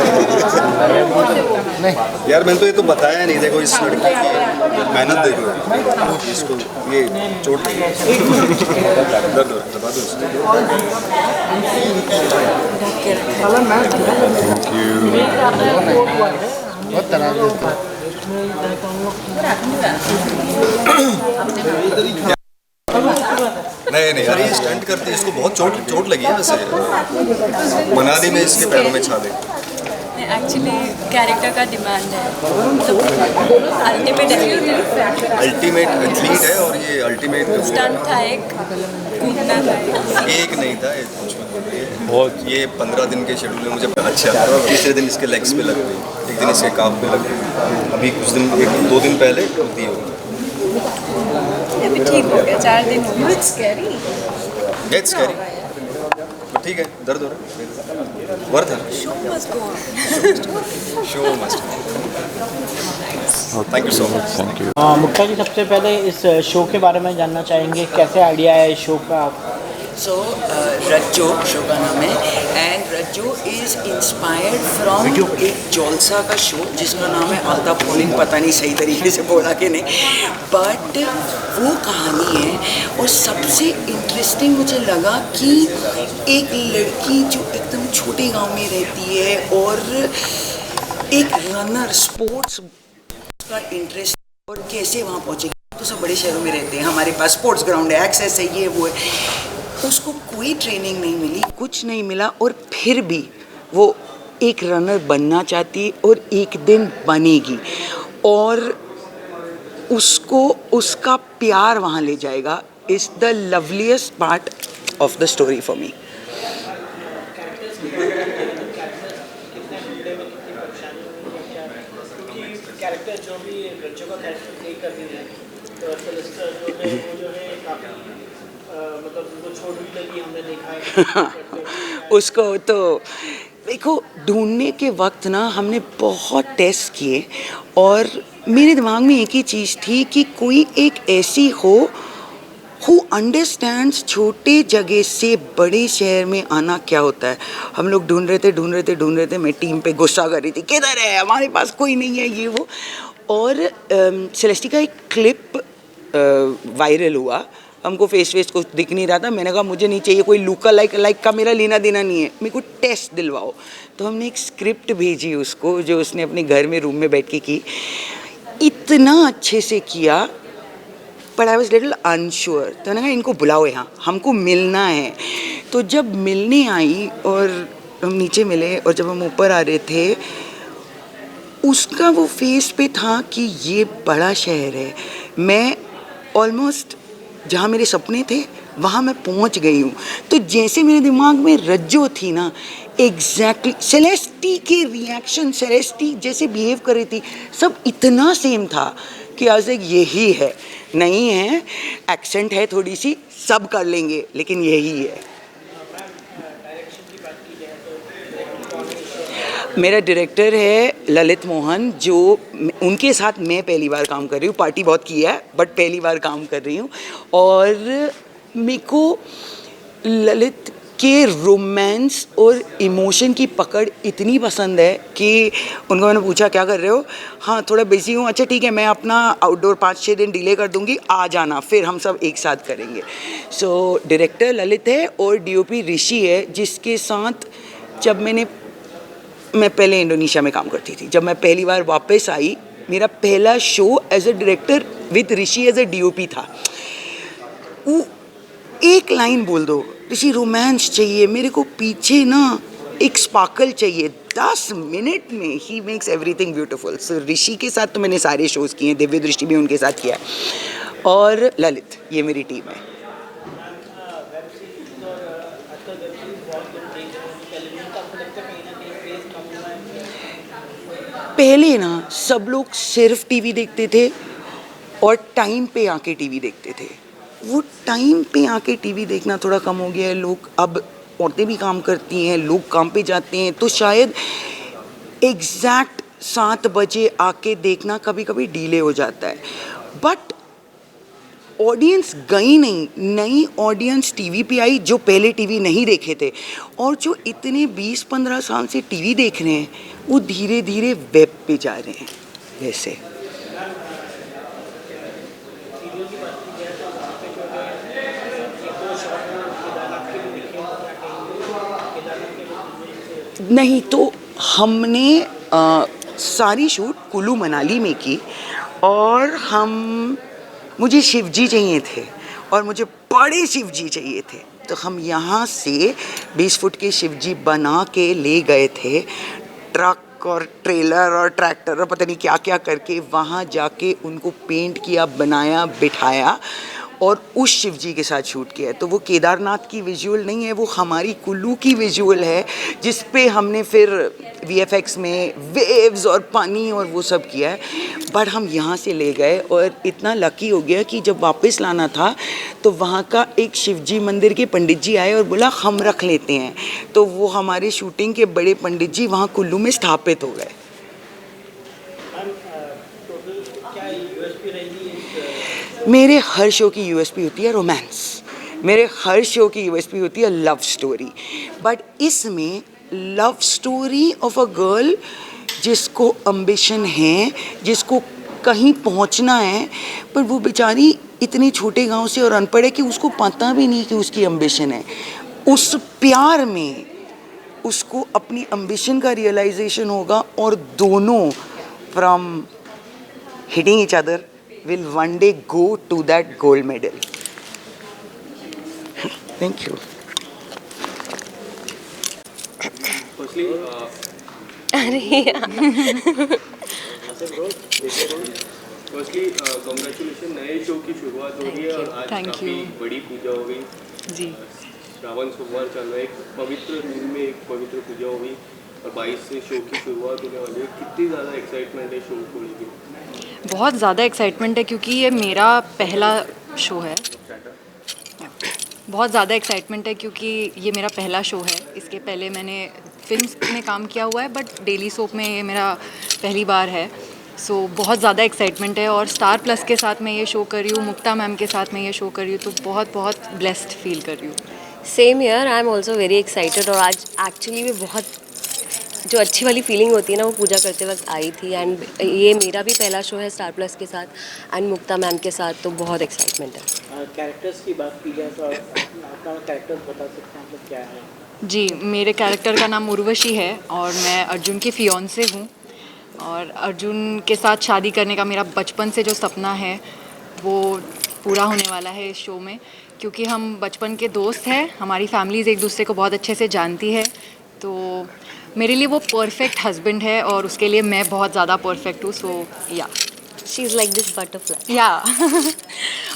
यार, मैंने तो ये तो बताया नहीं। देखो इस लड़की की मेहनत देखो, इसको ये चोट दर्द दबा दो इसको। नहीं यार, ये स्टंट करती है, इसको बहुत चोट लगी है वैसे। बना दी मैं इसके पैरों में छाले। एक्चुअली कैरेक्टर का डिमांड है, अल्टीमेट एथलीट है और ये अल्टीमेट स्टंट था, एक कूदना था, एक नहीं था ये बहुत। ये 15 दिन के शेड्यूल में मुझे अच्छा, तीसरे दिन इसके लेग्स पे लग गई, एक दिन इसके काफ पे लग गई, अभी कुछ दिन 1-2 दिन पहले दी हो, अभी ठीक हो गया, 4 दिन हो गए। It's scary, but ठीक है, दर्द हो रहा है, वर्थ है। Show must. Thank you so much. Thank you. Mukta ji, सबसे पहले इस शो के बारे में जानना चाहेंगे, कैसे आइडिया है इस शो का? सो रज्जो शो का नाम है and Rajjo is inspired from एक जोलसा का शो जिसका नाम है अल्ताफ कोलिंग, पता नहीं सही तरीके से बोला कि नहीं, बट वो कहानी है। और सबसे इंटरेस्टिंग मुझे लगा कि एक लड़की जो एकदम छोटे गांव में रहती है और एक रनर, स्पोर्ट्स का इंटरेस्ट, और कैसे वहाँ पहुँचेगी। तो सब बड़े शहरों में रहते हैं, हमारे पास स्पोर्ट्स ग्राउंड है, एक्सेस है, ये वो है, उसको कोई ट्रेनिंग नहीं मिली, कुछ नहीं मिला, और फिर भी वो एक रनर बनना चाहती है और एक दिन बनेगी, और उसको उसका प्यार वहाँ ले जाएगा। Is the loveliest part of the story for me. Character जो भी बच्चों का कैरेक्टर प्ले कर रही है, तो सेलेस्टा जो है काफ़ी मतलब वो छोड़ भी लगी, हमने देखा है। उसको तो देखो, ढूंढने के वक्त ना हमने बहुत टेस्ट किए और मेरे दिमाग में एक ही चीज़ थी कि कोई एक ऐसी हो हु अंडरस्टैंड्स छोटे जगह से बड़े शहर में आना क्या होता है। हम लोग ढूंढ रहे थे। मैं टीम पे गुस्सा कर रही थी, किधर है, हमारे पास कोई नहीं है, ये वो। और सेलेस्टी का एक क्लिप वायरल हुआ, हमको फेस कुछ दिख नहीं रहा था। मैंने कहा मुझे नहीं चाहिए कोई लुका लाइक का, मेरा लेना देना नहीं है, मेरे को टेस्ट दिलवाओ। तो हमने एक स्क्रिप्ट भेजी उसको, जो उसने अपने घर में रूम में बैठ के की, इतना अच्छे से किया, but I was little unsure. तो मैंने कहा इनको बुलाओ यहाँ, हमको मिलना है। तो जब मिलने आई और हम नीचे मिले, और जब हम ऊपर आ रहे थे, उसका वो फेस पे था कि ये बड़ा शहर है। मैं ऑलमोस्ट जहाँ मेरे सपने थे वहाँ मैं पहुँच गई हूँ। तो जैसे मेरे दिमाग में रज्जो थी ना, एग्जैक्टली सेलेस्टी के रिएक्शन, सेलेस्टी जैसे बिहेव कर रही थी, सब इतना सेम था कि आज एक यही है। नहीं है, एक्सेंट है थोड़ी सी, सब कर लेंगे, लेकिन यही है। मेरा डायरेक्टर है ललित मोहन, जो उनके साथ मैं पहली बार काम कर रही हूँ। पार्टी बहुत किया है बट पहली बार काम कर रही हूँ। और मेरे को ललित के रोमांस और इमोशन की पकड़ इतनी पसंद है कि उनको मैंने पूछा क्या कर रहे हो, हाँ थोड़ा बिजी हूँ, अच्छा ठीक है मैं अपना आउटडोर 5-6 दिन डिले कर दूँगी, आ जाना, फिर हम सब एक साथ करेंगे। सो डायरेक्टर ललित है और डीओपी ऋषि है, जिसके साथ जब मैं पहले इंडोनेशिया में काम करती थी, जब मैं पहली बार वापस आई, मेरा पहला show as a director with Rishi as a DOP था। वो एक लाइन बोल दो, ऋषि रोमांस चाहिए मेरे को, पीछे ना एक स्पार्कल चाहिए, 10 मिनट में ही मेक्स एवरीथिंग ब्यूटीफुल। सो ऋषि के साथ तो मैंने सारे शोज़ किए हैं, दिव्य दृष्टि भी उनके साथ किया है, और ललित, ये मेरी टीम है। पहले ना सब लोग सिर्फ टीवी देखते थे और टाइम पे आके टीवी देखते थे। वो टाइम पे आके टीवी देखना थोड़ा कम हो गया है। लोग अब, औरतें भी काम करती हैं, लोग काम पे जाते हैं, तो शायद एग्जैक्ट 7 बजे आके देखना कभी कभी डिले हो जाता है। बट ऑडियंस गई नहीं, नई ऑडियंस टीवी पे आई जो पहले टीवी नहीं देखे थे, और जो इतने 20-15 साल से टीवी देख रहे हैं वो धीरे धीरे वेब पे जा रहे हैं। वैसे नहीं, तो हमने सारी शूट कुल्लू मनाली में की, और मुझे शिवजी चाहिए थे और मुझे बड़े शिवजी चाहिए थे, तो हम यहाँ से 20 फुट के शिवजी बना के ले गए थे, ट्रक और ट्रेलर और ट्रैक्टर और पता नहीं क्या क्या करके, वहाँ जाके उनको पेंट किया, बनाया, बिठाया और उस शिवजी के साथ शूट किया है। तो वो केदारनाथ की विजुअल नहीं है, वो हमारी कुल्लू की विजुअल है, जिस पे हमने फिर वीएफएक्स में वेव्स और पानी और वो सब किया है। बट हम यहाँ से ले गए और इतना लकी हो गया कि जब वापस लाना था तो वहाँ का एक शिवजी मंदिर के पंडित जी आए और बोला हम रख लेते हैं, तो वो हमारे शूटिंग के बड़े पंडित जी वहाँ कुल्लू में स्थापित हो गए। मेरे हर शो की यूएसपी होती है रोमांस, मेरे हर शो की यूएसपी होती है लव स्टोरी, बट इसमें love story of a girl जिसको अम्बिशन है, जिसको कहीं पहुंचना है, पर वो बेचारी इतने छोटे गांव से और अनपढ़ है कि उसको पता भी नहीं कि उसकी अम्बिशन है। उस प्यार में उसको अपनी अम्बिशन का रियलाइजेशन होगा, और दोनों from hitting each other will one day go to that gold medal. Thank you. Firstly, congratulations, नए शो की शुरुआत हो रही है और आज काफ़ी बड़ी पूजा हो गई जी। श्रावण सोमवार चल रहा है, एक पवित्र दिन में एक पवित्र पूजा हो गई और 22 से शो की शुरुआत होने वाली है। कितनी ज़्यादा एक्साइटमेंट है शो को लेकर? बहुत ज़्यादा एक्साइटमेंट है क्योंकि ये मेरा पहला शो है। बहुत ज़्यादा एक्साइटमेंट है क्योंकि ये मेरा पहला शो है। इसके पहले मैंने फिल्म में काम किया हुआ है, बट डेली सोप में ये मेरा पहली बार है। सो बहुत ज़्यादा एक्साइटमेंट है, और स्टार प्लस के साथ मैं ये शो कर रही हूँ, मुक्ता मैम के साथ मैं ये शो कर रही हूँ, तो बहुत बहुत ब्लेस्ड फील कर रही हूँ। Same year, I am also very excited, और आज एक्चुअली भी बहुत जो अच्छी वाली फीलिंग होती है ना, वो पूजा करते वक्त आई थी। एंड ये मेरा भी पहला शो है स्टार प्लस के साथ एंड मुक्ता मैम के साथ, तो बहुत एक्साइटमेंट है। कैरेक्टर्स की बात की जाए तो आपका कैरेक्टर बता सकते हैं मतलब क्या है? जी, मेरे कैरेक्टर का नाम उर्वशी है और मैं अर्जुन की फियोंसे हूँ, और अर्जुन के साथ शादी करने का मेरा बचपन से जो सपना है वो पूरा होने वाला है इस शो में, क्योंकि हम बचपन के दोस्त हैं, हमारी फैमिलीज़ एक दूसरे को बहुत अच्छे से जानती है, तो मेरे लिए वो परफेक्ट हस्बैंड है और उसके लिए मैं बहुत ज़्यादा परफेक्ट हूँ। सो या she is like this butterfly. या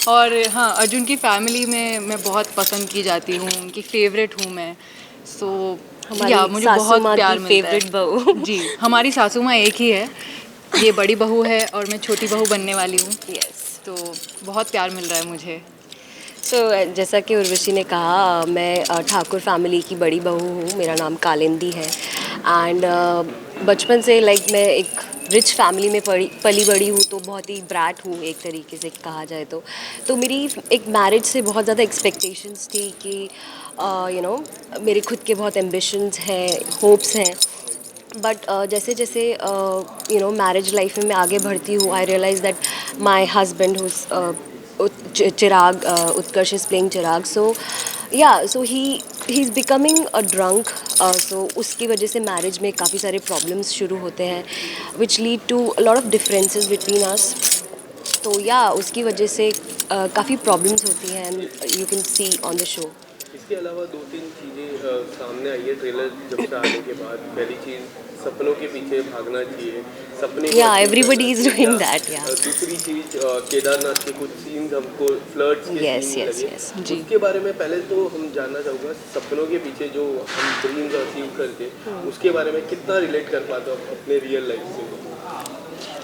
और हाँ, अर्जुन की फैमिली में मैं बहुत पसंद की जाती हूँ, उनकी फेवरेट हूँ मैं। सो या मुझे बहुत प्यार मिलता है। फेवरेट बहू जी, हमारी सासू माँ एक ही है, ये बड़ी बहू है और मैं छोटी बहू बनने वाली हूँ। यस, तो बहुत प्यार मिल रहा है मुझे। जैसा कि उर्वशी ने कहा, मैं ठाकुर फैमिली की बड़ी बहू हूँ, मेरा नाम कालिंदी है। एंड बचपन से लाइक मैं एक रिच फैमिली में पली बड़ी हूँ, तो बहुत ही ब्रैट हूँ एक तरीके से कहा जाए तो मेरी एक मैरिज से बहुत ज़्यादा एक्सपेक्टेशंस थी कि यू नो मेरे खुद के बहुत एम्बिशंस हैं, होप्स हैं। बट जैसे जैसे यू नो मैरिज लाइफ में मैं आगे बढ़ती हूँ, I realize that my husband Chirag, Utkarsh is playing Chirag, so he is becoming a drunk, so उसकी वजह से मैरिज में काफ़ी सारे प्रॉब्लम्स शुरू होते हैं which lead to a lot of differences between us. तो या उसकी वजह से काफ़ी प्रॉब्लम्स होती हैं, you can see on the show. इसके अलावा 2-3 चीज़ें सामने आई है ट्रेलर जब से आने के बाद। पहली चीज़ सपनों के पीछे भागना चाहिए, सपने को Yeah, achieve everybody करना is चाहिए। doing that, yeah. दूसरी चीज़ केदारनाथ के कुछ सीन्स हमको फ्लर्ट्स के Yes, सीन yes, लगे। yes. जी। उसके बारे में पहले तो हम जानना चाहूँगा, सपनों के पीछे जो हम ड्रीम्स अचीव करके उसके बारे में कितना रिलेट कर पाते हो आप अपने रियल लाइफ से?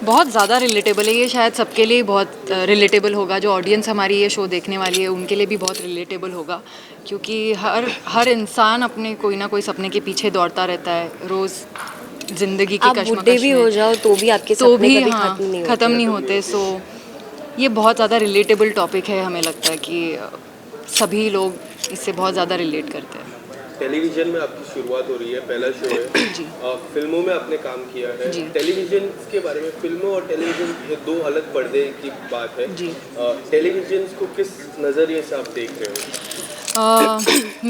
बहुत ज़्यादा रिलेटेबल है ये, शायद सबके लिए बहुत रिलेटेबल होगा। जो ऑडियंस हमारी ये शो देखने वाली है उनके लिए भी बहुत रिलेटेबल होगा, क्योंकि हर इंसान अपने कोई ना कोई सपने के पीछे दौड़ता रहता है रोज़ ज़िंदगी की आप बुढ़े कश्मकश भी में। हो जाओ तो भी आपके तो सपने भी कभी हाँ, ख़त्म नहीं होते। ख़त्म नहीं होते। सो ये बहुत ज़्यादा रिलेटेबल टॉपिक है, हमें लगता है कि सभी लोग इससे बहुत ज़्यादा रिलेट करते हैं। टेलीविज़न में आपकी शुरुआत हो रही है, पहला शो है जी। फिल्मों में आपने काम किया है। जी। टेलीविज़न के बारे में, फिल्मों और टेलीविज़न ये दो अलग पर्दे की बात है। जी। टेलीविज़न को किस नज़रिए से आप देख रहे हो?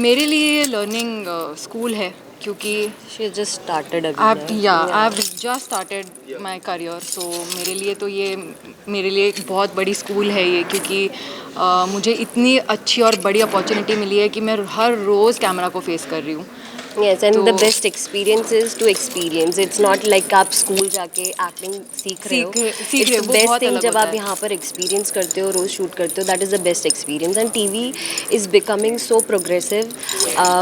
मेरे लिए लर्निंग स्कूल है, क्योंकि She just started अभी I've ना। yeah, I've just started my career, so मेरे लिए तो ये मेरे लिए एक बहुत बड़ी स्कूल है ये, क्योंकि मुझे इतनी अच्छी और बड़ी अपॉर्चुनिटी मिली है कि मैं हर रोज़ कैमरा को फेस कर रही हूँ। Yes, and the तो- best experience is to experience. It's not like आप स्कूल जाके एक्टिंग सीख रहे हो। सीख रहे हो, It's वो the best बहुत thing अलग जब होता आप है। यहाँ पर एक्सपीरियंस करते हो, रोज़ शूट करते हो, that is the best experience. And TV is becoming so progressive.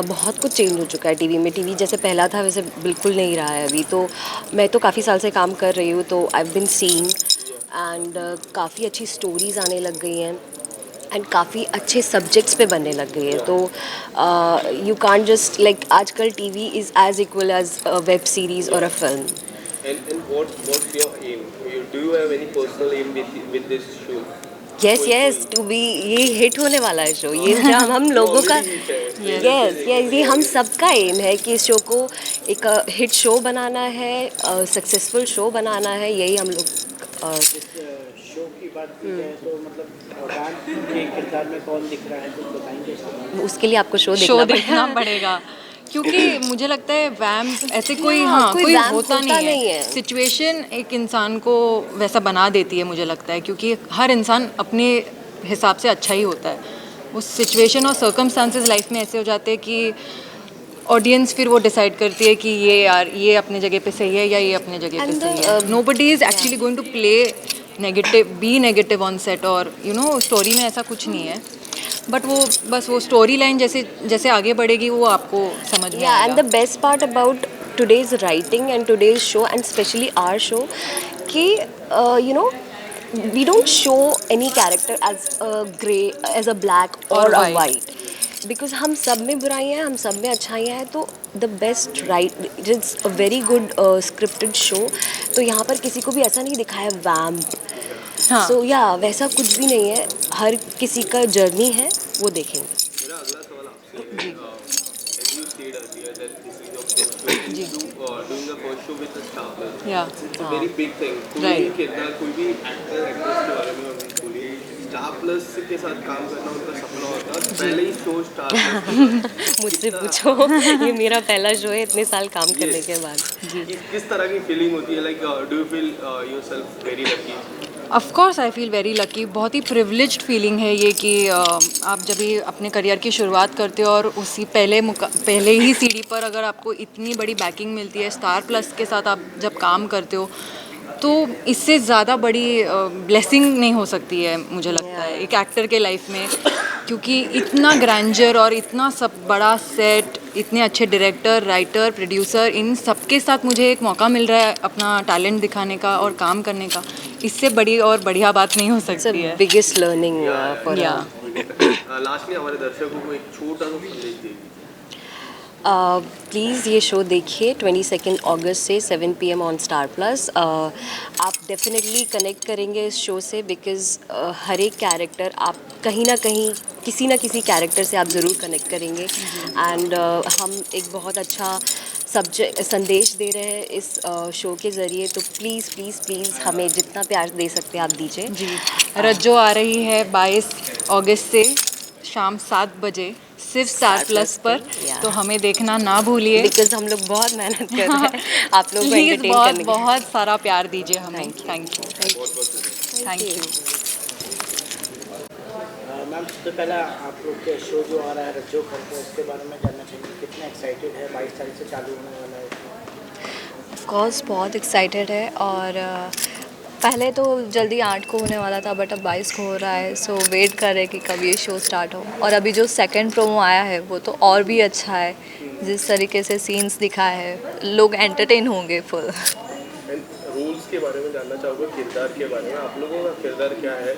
बहुत कुछ चेंज हो चुका है टीवी में। टीवी जैसे पहला था वैसे बिल्कुल नहीं रहा है अभी। तो मैं तो काफ़ी साल से काम कर रही हूँ, तो I have been seeing, and काफ़ी अच्छी स्टोरीज़ आने लग गई हैं एंड काफ़ी अच्छे सब्जेक्ट्स पे बनने लग गई है। तो यू कांट जस्ट लाइक आजकल TV is as equal as a web series और a film. And what's your aim? Do you have any personal aim with this show? Yes to be, ये hit होने वाला है show. ये हम लोगों का यस ये हम सबका एम है कि इस शो को एक हिट शो बनाना है, सक्सेसफुल शो बनाना है। यही हम लोग शो की बात की जाए तो मतलब वैम के किरदार में कौन दिख रहा है, कुछ बताएंगे? उसके लिए आपको शो शो देखना देखना पड़ेगा, क्योंकि मुझे लगता है वैम ऐसे कोई कोई कोई वैम्प होता नहीं नहीं है। है। सिचुएशन एक इंसान को वैसा बना देती है, मुझे लगता है, क्योंकि हर इंसान अपने हिसाब से अच्छा ही होता है। उस सिचुएशन और सर्कमस्टांसेस लाइफ में ऐसे हो जाते हैं कि ऑडियंस फिर वो डिसाइड करती है कि ये यार ये अपने जगह पे सही है या ये अपने जगह पे And सही the, है। Nobody is actually going to play negative, be negative on set, और यू नो स्टोरी में ऐसा कुछ नहीं है। बट वो बस वो स्टोरी लाइन जैसे जैसे आगे बढ़ेगी वो आपको समझ में Yeah, and आएगा। the best part about today's writing and today's show, and especially our show, कि you know we don't show any character as a grey, as a black or Or a white. white, because हम सब में बुराइयाँ हैं, हम सब में अच्छाइयाँ हैं। तो the best right, it's a very good scripted show। तो यहाँ पर किसी को भी ऐसा नहीं दिखाया वैम्प। हाँ। So yeah, वैसा कुछ भी नहीं है, हर किसी का जर्नी है, वो देखेंगे। मेरा अगला सवाल आपसे है, as you said earlier that this is your first show, doing the first show with a star plus. Yeah. It's a very big thing. कोई Right. भी किरदार, कोई भी एक्टर एक्ट्रेस के बारे में हम बोलिए, स्टार प्लस के साथ काम करना उनका सपना होता है। पहले ही शो स्टार प्लस मुझसे पूछो, ये मेरा पहला शो है इतने साल काम करने के बाद। किस तरह की फीलिंग होती है? Like do you feel yourself very lucky? Of course I feel very lucky. बहुत ही प्रिविलेज्ड फीलिंग है ये कि आप जब भी अपने करियर की शुरुआत करते हो और उसी पहले ही सीढ़ी पर अगर आपको इतनी बड़ी बैकिंग मिलती है, स्टार प्लस के साथ आप जब काम करते हो, तो इससे ज़्यादा बड़ी ब्लेसिंग नहीं हो सकती है मुझे लगता है एक एक्टर के लाइफ में, क्योंकि इतना ग्रैंडर और इतना सब बड़ा सेट, इतने अच्छे डायरेक्टर, राइटर, प्रोड्यूसर, इन सबके साथ मुझे एक मौका मिल रहा है अपना टैलेंट दिखाने का और काम करने का। इससे बड़ी और बढ़िया बात नहीं हो सकती है। बिगेस्ट लर्निंग फॉर लास्टली हमारे दर्शकों को एक छोटा सा संदेश दीजिए। प्लीज़ ये शो देखिए 22 अगस्त से 7 PM ऑन स्टार प्लस। आप डेफिनेटली कनेक्ट करेंगे इस शो से, बिकॉज़ हर एक कैरेक्टर आप कहीं ना कहीं किसी ना किसी कैरेक्टर से आप ज़रूर कनेक्ट करेंगे। एंड हम एक बहुत अच्छा संदेश दे रहे हैं इस शो के ज़रिए, तो प्लीज़ प्लीज़ प्लीज़ हमें जितना प्यार दे सकते हैं आप दीजिए। जी, रज्जो आ रही है 22 अगस्त से शाम 7 बजे सिर्फ स्टार प्लस पर, या। तो हमें देखना ना भूलिए। बिकॉज़ हम लोग बहुत मेहनत कर रहे हैं आप लोग को प्लीज़ एंटरटेन बहुत करने के लिए। बहुत सारा प्यार दीजिए हमें। Thank you. Thank you thank you. Ma'am, सबसे पहला आप लोग के शो जो आ रहा है रज्जो करके, उसके बारे में जानना चाहिए, कितने एक्साइटेड है? 22 तारीख से चालू होने वाला है। ऑफ कोर्स बहुत एक्साइटेड है, और पहले तो जल्दी 8 को होने वाला था, बट अब 22 को हो रहा है। सो वेट कर रहे हैं कि कब ये शो स्टार्ट हो। और अभी जो सेकंड प्रोमो आया है वो तो और भी अच्छा है, जिस तरीके से सीन्स दिखाए हैं, लोग एंटरटेन होंगे फुल। रूल्स के बारे में जानना चाहोगे, किरदार के बारे में, आप लोगों का किरदार क्या है?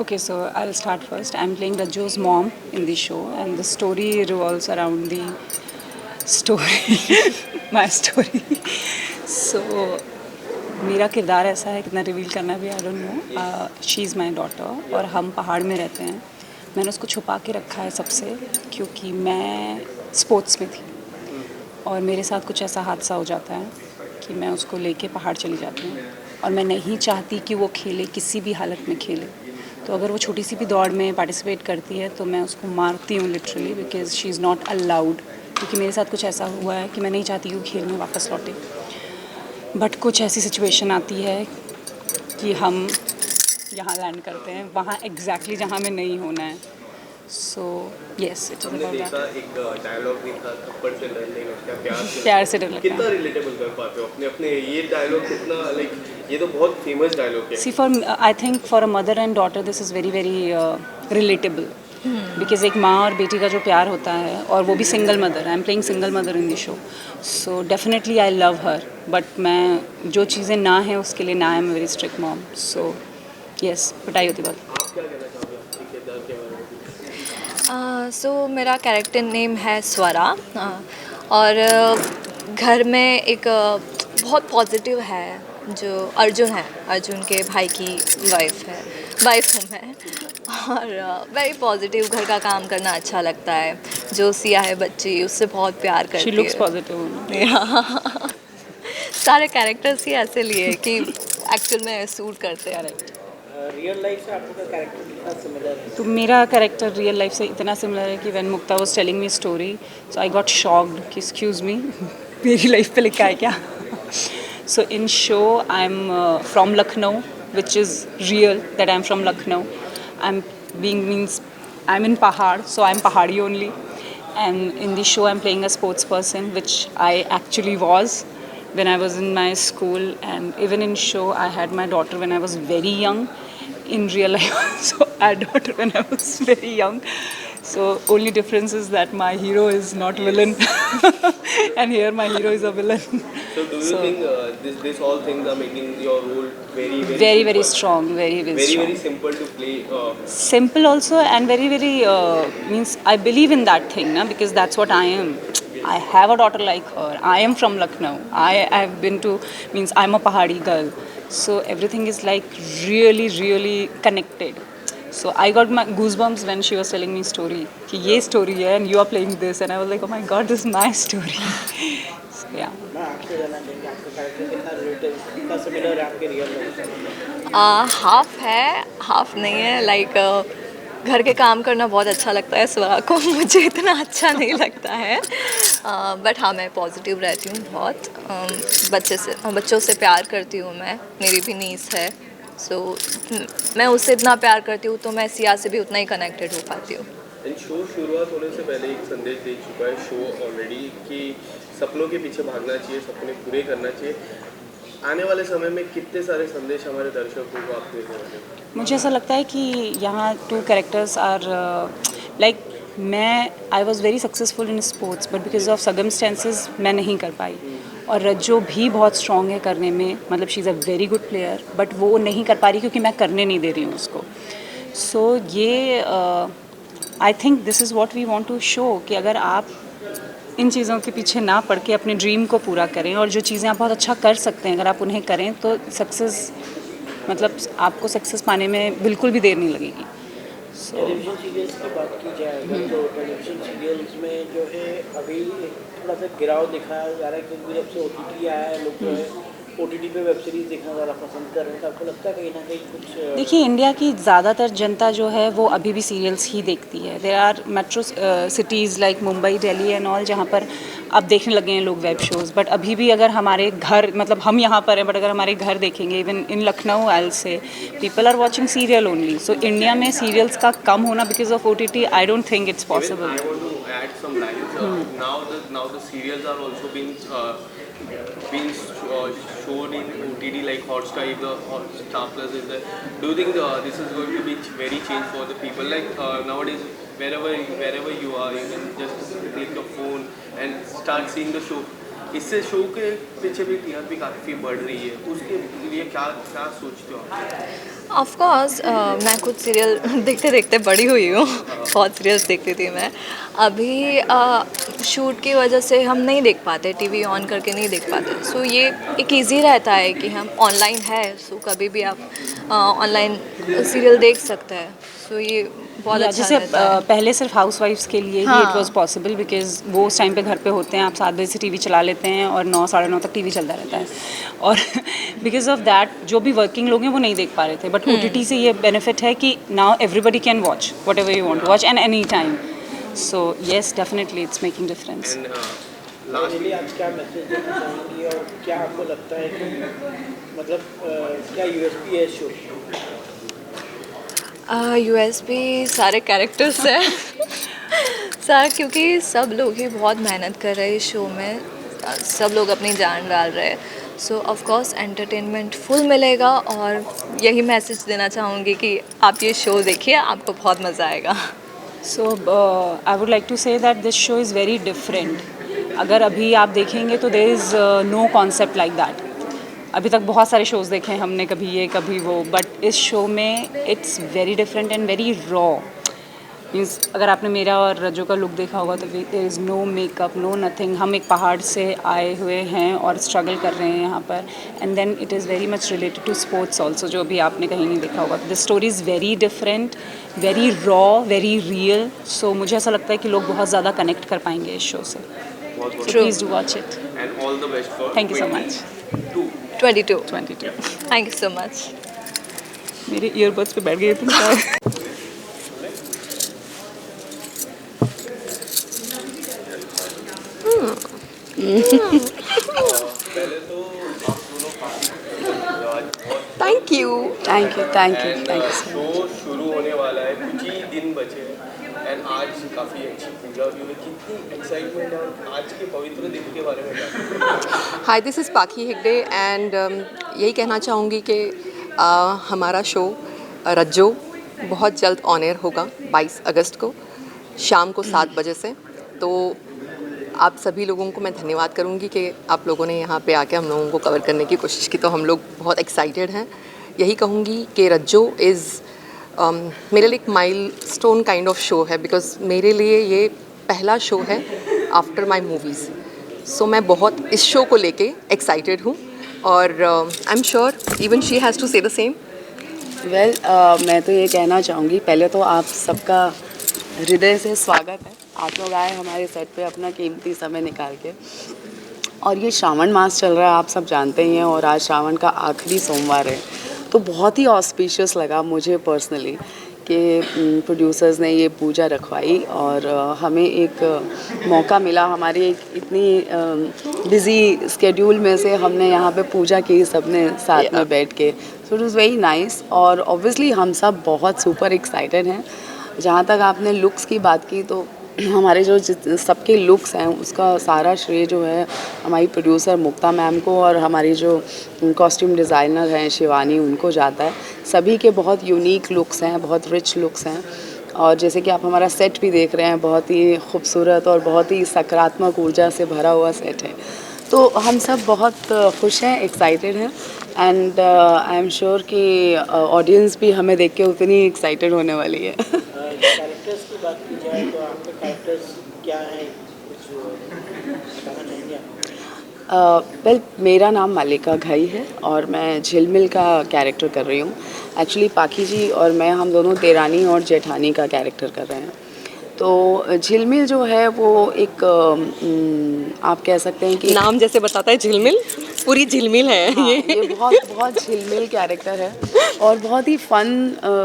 Okay, so I'll start first. I'm playing Rajjo's mom in the show, and the story revolves around the story, my story. So, मेरा किरदार ऐसा है, कितना रिवील करना भी I don't know. She is my daughter, और हम पहाड़ में रहते हैं। मैंने उसको छुपा के रखा है सबसे, क्योंकि मैं स्पोर्ट्स में थी और मेरे साथ कुछ ऐसा हादसा हो जाता है कि मैं उसको लेके पहाड़ चली जाती हूँ, और मैं नहीं चाहती कि वो खेले, किसी भी हालत में खेले। तो अगर वो छोटी सी भी दौड़ में पार्टिसिपेट करती है तो मैं उसको मारती हूँ literally, because she is not allowed. क्योंकि मेरे साथ कुछ ऐसा हुआ है कि मैं नहीं चाहती कि वो खेल में वापस लौटे, बट कुछ ऐसी सिचुएशन आती है कि हम यहाँ लैंड करते हैं, वहाँ एग्जैक्टली जहाँ हमें नहीं होना है। सो येस, इट इज़ हमने अबाउट देखा दैट। एक डायलॉग भी था, थप्पड़ से डर नहीं लगता, प्यार से डर लगता कितना है। रिलेटेबल कर पाते हो अपने अपने ये डायलॉग? कितना लाइक ये तो बहुत फेमस डायलॉग है। See, I think for a mother and daughter this is very very relatable, because एक माँ और बेटी का जो प्यार होता है, और वो भी single mother, I am playing single mother in the show, so definitely I love her, but मैं जो चीज़ें ना हैं उसके लिए ना, आई am very strict mom. So yes, पिटाई होती बात। आप क्या कहना चाहोगे अपने किरदार के बारे में? सो मेरा कैरेक्टर नेम है स्वरा, और घर में एक बहुत पॉजिटिव है जो अर्जुन है, अर्जुन के भाई की वाइफ हूँ मैं, और वेरी पॉजिटिव, घर का काम करना अच्छा लगता है। जो सिया है बच्ची, उससे बहुत प्यार करती है। She looks positive. सारे कैरेक्टर्स ही ऐसे लिए कि एक्चुअल में सूट करते हैं। रियल लाइफ से आप लोग का कैरेक्टर कितना सिमिलर है? तो मेरा कैरेक्टर रियल लाइफ से इतना सिमिलर है कि when Mukta was telling me story, so I got shocked कि एक्सक्यूज़ मी, मेरी लाइफ पे लिखा है क्या? So in show I am from Lucknow, which is real, that I'm from Lucknow. I'm in Pahad, so I'm Pahadi only. And in the show I'm playing a sports person, which I actually was when I was in my school. And even in show I had my daughter when I was very young. In real life also I had a daughter when I was very young. So only difference is that my hero is not villain and here my hero is a villain. So do you think this all things are making your role very very strong, very strong. very simple to play? Simple also, and very means I believe in that thing, na, because that's what I am. I have a daughter like her. I am from Lucknow. I have been to, means I'm a Pahadi girl. So everything is like really connected. So I got my goosebumps when she was telling me story. कि ये story है and you are playing this, and I was like, oh my God, this is my story. So yeah. मैं आपसे जानना चाहेंगे, आपका character कितना related, कितना सिमिलर है आपके रियल लाइफ से? हाफ है, हाफ नहीं है। लाइक घर के काम करना बहुत अच्छा लगता है स्वरा को, मुझे इतना अच्छा नहीं लगता है, बट हाँ मैं पॉजिटिव रहती हूँ बहुत। बच्चों से प्यार करती हूँ मैं, मेरी भी नीस है, सो मैं उससे इतना प्यार करती हूँ तो मैं सिया से भी उतना ही कनेक्टेड हो पाती हूँ। शो शुरुआत होने से पहले एक संदेश दे चुका है शो ऑलरेडी कि सपनों के पीछे भागना चाहिए, सपने पूरे करना चाहिए। आने वाले समय में कितने सारे संदेश हमारे दर्शकों को आप देने वाले हैं? मुझे ऐसा लगता है कि यहाँ 2 कैरेक्टर्स आर लाइक, मैं I was very successful in sports, but because of circumstances मैं नहीं कर पाई। और रज्जो भी बहुत स्ट्रॉन्ग है करने में, मतलब she is a very good player, but वो नहीं कर पा रही क्योंकि मैं करने नहीं दे रही हूँ उसको। सो ये I think this is what we want to show, कि अगर आप इन चीज़ों के पीछे ना पड़ के अपने ड्रीम को पूरा करें, और जो चीज़ें आप बहुत अच्छा कर सकते हैं अगर आप उन्हें करें तो सक्सेस, मतलब आपको सक्सेस पाने में बिल्कुल भी देर नहीं लगेगी। टेलीविजन सीरियल्स की बात की जाए तो टेलीविजन सीरियल्स में जो है अभी थोड़ा सा गिराव दिखाया जा रहा है, क्योंकि जब से OTT आया है लोग जो है OTT पे वेब सीरीज़ देखना ज़्यादा पसंद कर रहे हैं। तो आपको लगता है कहीं ना कहीं कुछ देखिए, इंडिया की ज़्यादातर जनता जो है वो अभी भी सीरियल्स ही देखती है। There are metro cities like Mumbai, Delhi and all, जहाँ पर अब देखने लगे हैं लोग वेब शोज़, बट अभी भी अगर हमारे घर, मतलब हम यहाँ पर हैं, बट अगर हमारे घर देखेंगे, even in Lucknow I will say, people are watching serial only. So India में सीरियल्स का कम होना because of OTT, I don't think it's possible. I want to add some lines. Now the serials are also being shown in OTT like Hotstar, if the Star Plus is there. Do you think this is going to be very change for the people? Like nowadays, wherever you are, you can just click your phone and start seeing the show. इससे show के पीछे भी TRP काफ़ी बढ़ रही है, उसके लिए क्या क्या सोचते हो आप? ऑफ कोर्स मैं खुद सीरियल देखते देखते बड़ी हुई हूँ। बहुत सीरियल्स देखती थी मैं। अभी शूट की वजह से हम नहीं देख पाते, टीवी ऑन करके नहीं देख पाते। सो ये एक इजी रहता है कि हम ऑनलाइन है, सो कभी भी आप ऑनलाइन सीरियल देख सकते हैं। सो ये बहुत अच्छा जैसे रहता है। पहले सिर्फ हाउसवाइफ्स के लिए ही इट वाज पॉसिबल, बिकॉज वो उस टाइम पे घर पे होते हैं, आप 7 बजे से टीवी चला लेते हैं और 9 साढ़े 9 तक टीवी चलता रहता है, और बिकॉज ऑफ दैट जो भी वर्किंग लोग हैं वो नहीं देख पा रहे थे। बट OTT से ये बेनिफिट है कि now everybody can watch what ever you want watch and any time. So yes, definitely it's making difference. Lastly आज क्या मैसेज देना चाहेंगी और क्या आपको लगता है कि मतलब क्या USP है शो? USP सारे कैरेक्टर्स हैं सारा, क्योंकि सब लोग ही बहुत मेहनत कर रहे हैं इस शो में, सब लोग अपनी जान डाल रहे हैं। सो ऑफ कोर्स एंटरटेनमेंट फुल मिलेगा, और यही मैसेज देना चाहूँगी कि आप ये शो देखिए, आपको बहुत मज़ा आएगा। So I would like to say that this show is very different. अगर अभी आप देखेंगे तो there is no concept like that. अभी तक बहुत सारे शोज़ देखे हैं हमने, कभी ये कभी वो, बट इस शो में it's very different and very raw. Means अगर आपने मेरा और रजो का लुक देखा होगा तो there is no makeup, no nothing. हम एक पहाड़ से आए हुए हैं और स्ट्रगल कर रहे हैं यहाँ पर, and then it is very much related to sports also, जो भी आपने कहीं नहीं देखा होगा। The story is very different, very raw, very real. So मुझे ऐसा लगता है कि लोग बहुत ज़्यादा कनेक्ट कर पाएंगे इस शो से। Please do watch it And all the best for thank you so much. 22 22 thank you so much. मेरे ईयरबड्स पे बैठ गए तुम क्या? पहले तो आप दोनों thank you thank you thank you And, thank you. Show शुरू होने वाला है, कुछ ही दिन बचे हैं, एंड आज काफ़ी अच्छी पूजा हुई है। कितनी एक्साइटमेंट है आज के पवित्र दिन के बारे में क्या? हाय, दिस इज़ पाखी हेगड़े एंड यही कहना चाहूँगी कि हमारा शो रज्जो बहुत जल्द ऑन एयर होगा 22 अगस्त को शाम को 7 बजे से। तो आप सभी लोगों को मैं धन्यवाद करूँगी कि आप लोगों ने यहाँ पे आके हम लोगों को कवर करने की कोशिश की, तो हम लोग बहुत एक्साइटेड हैं। यही कहूँगी कि रज्जो इज़ मेरे लिए एक माइलस्टोन काइंड ऑफ शो है, बिकॉज मेरे लिए ये पहला शो है आफ्टर माय मूवीज़। सो मैं बहुत इस शो को लेके एक्साइटेड हूँ, और I am sure even she has to say the same. Well, मैं तो ये कहना चाहूँगी, पहले तो आप सबका हृदय से स्वागत है। आप लोग आए हमारे सेट पे अपना कीमती समय निकाल के, और ये श्रावण मास चल रहा है, आप सब जानते ही हैं, और आज श्रावण का आखिरी सोमवार है। तो बहुत ही ऑस्पिशियस लगा मुझे पर्सनली कि प्रोड्यूसर्स ने ये पूजा रखवाई, और हमें एक मौका मिला, हमारी एक इतनी बिज़ी स्केड्यूल में से हमने यहाँ पे पूजा की सबने साथ में बैठ के। So it was very nice, और ऑब्वियसली हम सब बहुत सुपर एक्साइटेड हैं। जहाँ तक आपने लुक्स की बात की, तो हमारे जो सबके लुक्स हैं उसका सारा श्रेय जो है हमारी प्रोड्यूसर मुक्ता मैम को, और हमारी जो कॉस्ट्यूम डिज़ाइनर हैं शिवानी, उनको जाता है। सभी के बहुत यूनिक लुक्स हैं, बहुत रिच लुक्स हैं, और जैसे कि आप हमारा सेट भी देख रहे हैं, बहुत ही खूबसूरत और बहुत ही सकारात्मक ऊर्जा से भरा हुआ सेट है। तो हम सब बहुत खुश हैं, एक्साइटेड हैं, एंड आई एम श्योर कि ऑडियंस भी हमें देख के उतनी एक्साइटेड होने वाली है। कैरेक्टर्स की बात की जाए तो आपके कैरेक्टर्स क्या हैं? कुछ वेल मेरा नाम मालिका घई है और मैं झिलमिल का कैरेक्टर कर रही हूँ। एक्चुअली पाखी जी और मैं हम दोनों देरानी और जेठानी का कैरेक्टर कर रहे हैं। तो झिलमिल जो है वो एक आप कह सकते हैं कि नाम जैसे बताता है झिलमिल, पूरी झिलमिल है। हाँ, ये बहुत झिलमिल कैरेक्टर है और बहुत ही फन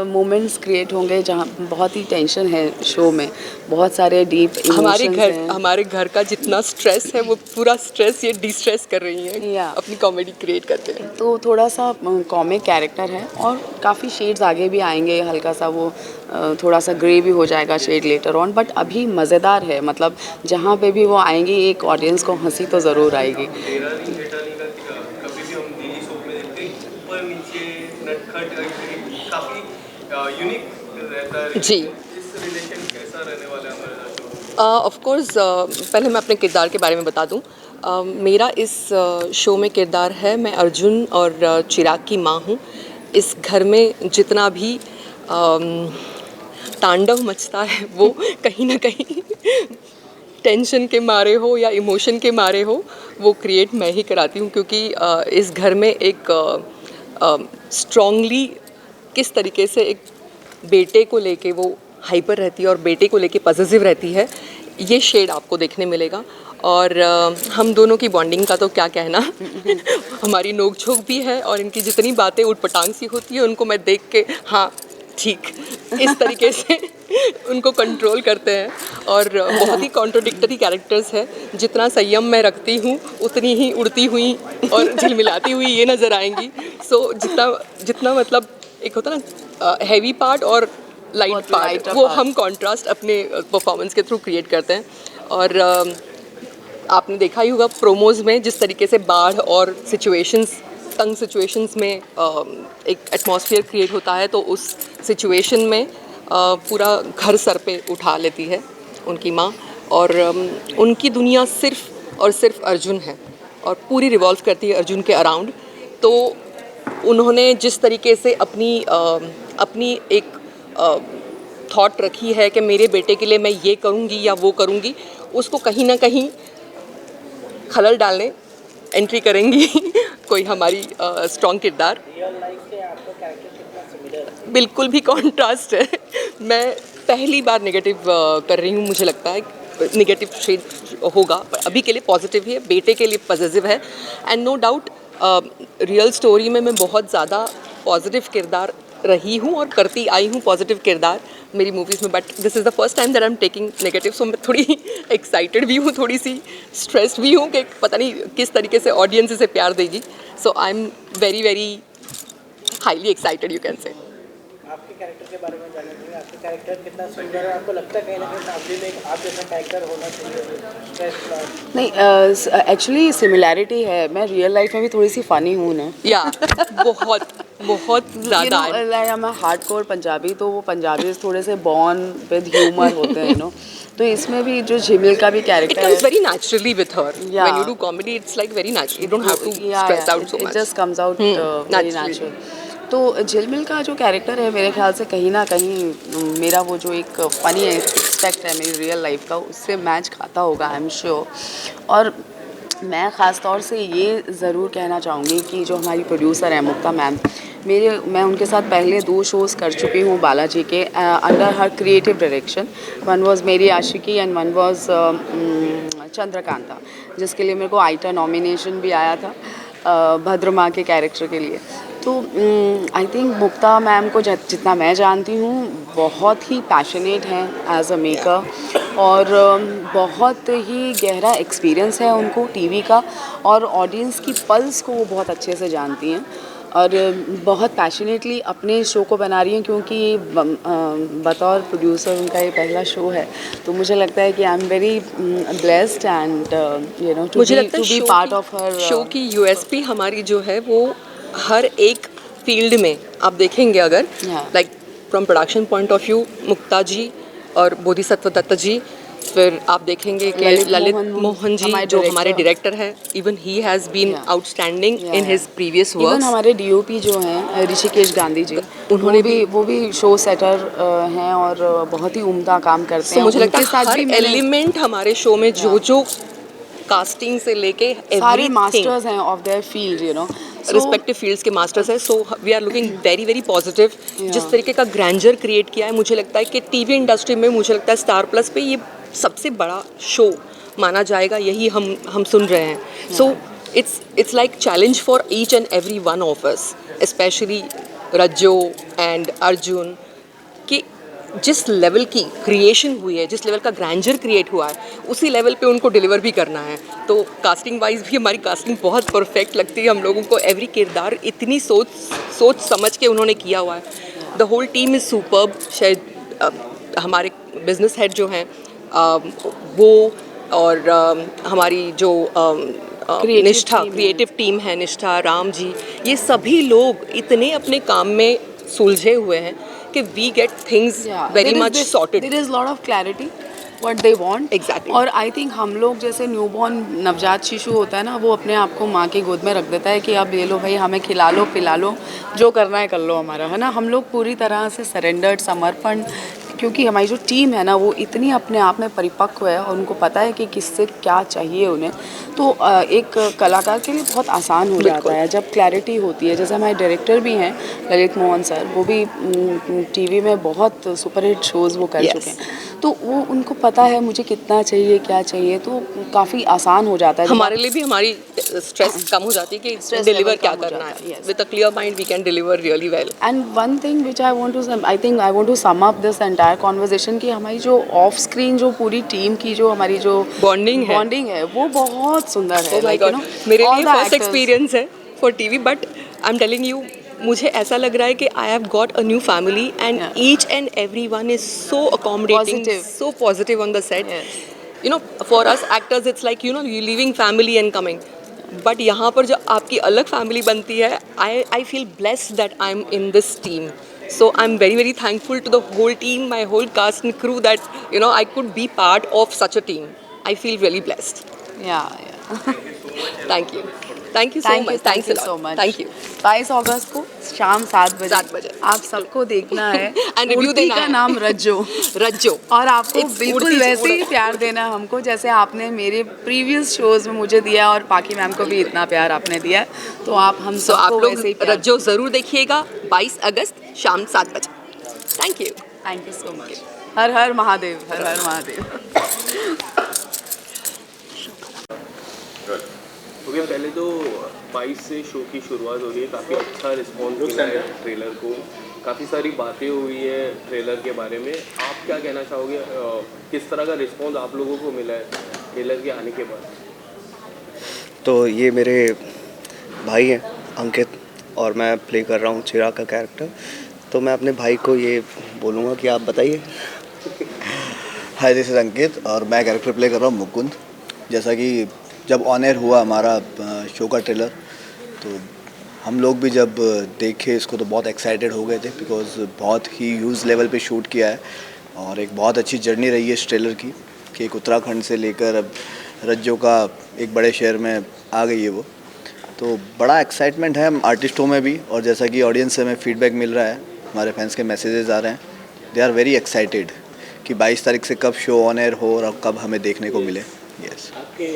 मोमेंट्स क्रिएट होंगे जहाँ बहुत ही टेंशन है शो में, बहुत सारे डीप इमोशंस हैं। हमारे घर का जितना स्ट्रेस है वो पूरा स्ट्रेस ये डिस्ट्रेस कर रही हैं अपनी कॉमेडी क्रिएट करते हैं। तो थोड़ा सा कॉमिक कैरेक्टर है और काफ़ी शेड्स आगे भी आएंगे, हल्का सा वो थोड़ा सा ग्रे भी हो जाएगा शेड लेटर ऑन, बट अभी मज़ेदार है। मतलब जहाँ पे भी वो आएंगी एक ऑडियंस को हंसी तो ज़रूर आएगी। जी ऑफ कोर्स पहले मैं अपने किरदार के बारे में बता दूं। मेरा इस शो में किरदार है, मैं अर्जुन और चिराग की माँ हूँ। इस घर में जितना भी तांडव मचता है वो कहीं ना कहीं टेंशन के मारे हो या इमोशन के मारे हो, वो क्रिएट मैं ही कराती हूँ। क्योंकि इस घर में एक स्ट्रॉन्गली किस तरीके से एक बेटे को लेके वो हाइपर रहती है और बेटे को लेके पॉजिटिव रहती है, ये शेड आपको देखने मिलेगा। और हम दोनों की बॉन्डिंग का तो क्या कहना हमारी नोक झोंक भी है और इनकी जितनी बातें उटपटांग सी होती है उनको मैं देख के हाँ ठीक इस तरीके से उनको कंट्रोल करते हैं। और बहुत ही कॉन्ट्रोडिक्टरी कैरेक्टर्स है। जितना संयम मैं रखती हूँ उतनी ही उड़ती हुई और झिलमिलाती हुई ये नज़र आएंगी। सो जितना मतलब एक होता ना हैवी पार्ट और लाइट पार्ट, वो हम कॉन्ट्रास्ट अपने परफॉर्मेंस के थ्रू क्रिएट करते हैं। और आपने देखा ही होगा प्रोमोज़ में जिस तरीके से बाढ़ और सिचुएशंस, तंग सिचुएशंस में एक एटमॉस्फेयर क्रिएट होता है, तो उस सिचुएशन में पूरा घर सर पे उठा लेती है उनकी माँ। और उनकी दुनिया सिर्फ और सिर्फ अर्जुन है और पूरी रिवॉल्व करती है अर्जुन के अराउंड। तो उन्होंने जिस तरीके से अपनी एक थॉट रखी है कि मेरे बेटे के लिए मैं ये करूँगी या वो करूँगी, उसको कहीं ना कहीं खलल डालने एंट्री करेंगी कोई हमारी स्ट्रॉन्ग किरदार। बिल्कुल भी कॉन्ट्रास्ट है। मैं पहली बार नेगेटिव कर रही हूँ, मुझे लगता है नेगेटिव शेड होगा, पर अभी के लिए पॉजिटिव ही है, बेटे के लिए पॉजिटिव है। And no doubt real story में मैं बहुत ज़्यादा पॉजिटिव किरदार रही हूँ और करती आई हूँ पॉजिटिव किरदार मेरी मूवीज़ में, but this is the first time that I am taking negative. So मैं थोड़ी एक्साइटेड भी हूँ, थोड़ी सी स्ट्रेस्ड भी हूँ कि पता नहीं किस तरीके से ऑडियंस इसे प्यार देगी। So I am very very highly excited you can say. आपके कैरेक्टर के बारे में जानना चाहिए, आपका कैरेक्टर कितना सुंदर है, आपको लगता है कहीं ना कहीं फैमिली में आप जैसा कैरेक्टर होना चाहिए? नहीं, एक्चुअली सिमिलैरिटी है। मैं रियल लाइफ में भी थोड़ी सी फ़नी हूँ ना, या बहुत ज़्यादा। मैं हार्डकोर पंजाबी, तो वो पंजाबी थोड़े से बॉर्न विद ह्यूमर होते हैं नो। तो इसमें भी जो झिलमिल का भी कैरेक्टर है, it comes very naturally with her. When you do comedy, it's like very natural. You don't have to stress out so much. It just comes out very natural. तो झिलमिल का जो कैरेक्टर है मेरे ख्याल से कहीं ना कहीं मेरा वो जो एक फ़नी एक्सपेक्ट है मेरी रियल लाइफ का, उससे मैच खाता होगा, आई एम श्योर। और मैं ख़ास तौर से ये ज़रूर कहना चाहूँगी कि जो हमारी प्रोड्यूसर है मुक्ता मैम, मैं उनके साथ पहले 2 शोज़ कर चुकी हूँ बालाजी के under her creative direction. One was मेरी आशिकी एंड वन वाज चंद्रकांता, जिसके लिए मेरे को आइटा नॉमिनेशन भी आया था भद्रमा के कैरेक्टर के लिए। तो आई थिंक मुक्ता मैम को जितना मैं जानती हूँ बहुत ही पैशनेट हैं एज अ मेकर और बहुत ही गहरा एक्सपीरियंस है उनको टीवी का और ऑडियंस की पल्स को वो बहुत अच्छे से जानती हैं और बहुत पैशनेटली अपने शो को बना रही हैं, क्योंकि बतौर प्रोड्यूसर उनका ये पहला शो है। तो मुझे लगता है कि I am very blessed and you know to be part of her show की यूएसपी हमारी जो है वो हर एक फील्ड में आप देखेंगे अगर like from production point of view Mukta ji और बोधिसत्व दत्त जी, फिर आप देखेंगे कि ललित मोहन जी जो हमारे डायरेक्टर हैं, even he has been outstanding in his previous work. Even हमारे डीओपी जो हैं ऋषिकेश गांधी जी, उन्होंने भी वो भी शो सेटर हैं और बहुत ही उम्दा काम करते हैं। मुझे लगता है हर एलिमेंट हमारे शो में जो कास्टिंग से लेके सारे मास्टर्स हैं of their field, you know, respective fields के मास्टर्स हैं. So we are looking very very positive. जिस तरीके का ग्रैंडर क्रिएट किया है, मुझे लगता है कि टीवी इंडस्ट्री में मुझे लगता है स्टार प्लस पे ये सबसे बड़ा शो माना जाएगा. यही हम सुन रहे हैं. सो it's like challenge for each and every one of us, especially Rajjo and Arjun, कि जिस लेवल की क्रिएशन हुई है, जिस लेवल का ग्रैंडर क्रिएट हुआ है, उसी लेवल पे उनको डिलीवर भी करना है. तो कास्टिंग वाइज भी हमारी कास्टिंग बहुत परफेक्ट लगती है हम लोगों को. एवरी किरदार इतनी सोच समझ के उन्होंने किया हुआ है. The whole team is superb. शायद हमारे बिजनेस हेड जो हैं वो और हमारी जो निष्ठा क्रिएटिव टीम है, निष्ठा, राम जी, ये सभी लोग इतने अपने काम में सुलझे हुए हैं कि we get things very much sorted. There is lot of clarity what they want. Exactly. और आई थिंक हम लोग जैसे न्यूबॉर्न नवजात शिशु होता है ना, वो अपने आप को माँ की गोद में रख देता है कि अब ये लो भाई, हमें खिला लो पिला लो, जो करना है कर लो हमारा, है ना. हम लोग पूरी तरह से सरेंडर्ड, समर्पण, क्योंकि हमारी जो टीम है ना वो इतनी अपने आप में परिपक्व है और उनको पता है कि किससे क्या चाहिए उन्हें. तो एक कलाकार के लिए बहुत आसान हो जाता है जब क्लैरिटी होती है. जैसे हमारे डायरेक्टर भी हैं ललित मोहन सर, वो भी टीवी में बहुत सुपरहिट शोज़ वो कर चुके हैं. तो वो उनको पता है मुझे कितना चाहिए, क्या चाहिए, तो काफ़ी आसान हो जाता है. हमारे लिए भी हमारी स्ट्रेस कम हो जाती है कि डिलीवर क्या करना है. With a clear mind we can deliver really well. And one thing which I want to sum up this entire conversation की हमारी जो ऑफ स्क्रीन जो पूरी टीम की जो हमारी जो बॉन्डिंग है वो बहुत सुंदर है. मेरे लिए फर्स्ट एक्सपीरियंस है for TV, but I am telling you, मुझे ऐसा लग रहा है कि I have got a new family and each and every one is so accommodating, so positive on the set. You know, for us actors it's like, you know, you living family and coming. But यहाँ पर जो आपकी अलग family बनती है, I feel blessed that I M in this team. So I'm very very thankful to the whole team, my whole cast and crew, that you know I could be part of such a team. I feel really blessed. Yeah. Thank you so much. Thanks a lot. Thank you. 22 अगस्त को शाम 7 बजे आप सबको देखना है. And review देना है. का नाम रज्जो. और आपको बिल्कुल वैसे ही प्यार देना है हमको जैसे आपने मेरे प्रीवियस शोज में मुझे दिया और पाकी मैम को भी इतना प्यार आपने दिया. तो आप हम सबको वैसे ही रज्जो जरूर देखिएगा 22 अगस्त शाम 7 बजे. Thank you so much. Her her Mahadev, her her Mahadev. Okay, पहले तो 22 से शो की शुरुआत हो रही है. काफ़ी अच्छा रिस्पॉन्स मिला है ट्रेलर को. काफ़ी सारी बातें हुई है ट्रेलर के बारे में. आप क्या कहना चाहोगे, किस तरह का रिस्पॉन्स आप लोगों को मिला है ट्रेलर के आने के बाद? तो ये मेरे भाई हैं अंकित और मैं प्ले कर रहा हूँ चिराग का कैरेक्टर. तो मैं अपने भाई को ये बोलूँगा कि आप बताइए. हाय, दिस इज़ अंकित और मैं कैरेक्टर प्ले कर रहा हूँ मुकुंद. जैसा कि जब ऑन एयर हुआ हमारा शो का ट्रेलर, तो हम लोग भी जब देखे इसको तो बहुत एक्साइटेड हो गए थे, बिकॉज बहुत ही ह्यूज लेवल पे शूट किया है और एक बहुत अच्छी जर्नी रही है इस ट्रेलर की, कि एक उत्तराखंड से लेकर अब रज्जो का एक बड़े शहर में आ गई है वो. तो बड़ा एक्साइटमेंट है आर्टिस्टों में भी, और जैसा कि ऑडियंस से हमें फीडबैक मिल रहा है, हमारे फैंस के मैसेजेस आ रहे हैं, दे आर वेरी एक्साइटेड कि 22 तारीख से कब शो ऑन एयर हो और कब हमें देखने को मिले. यस. आपके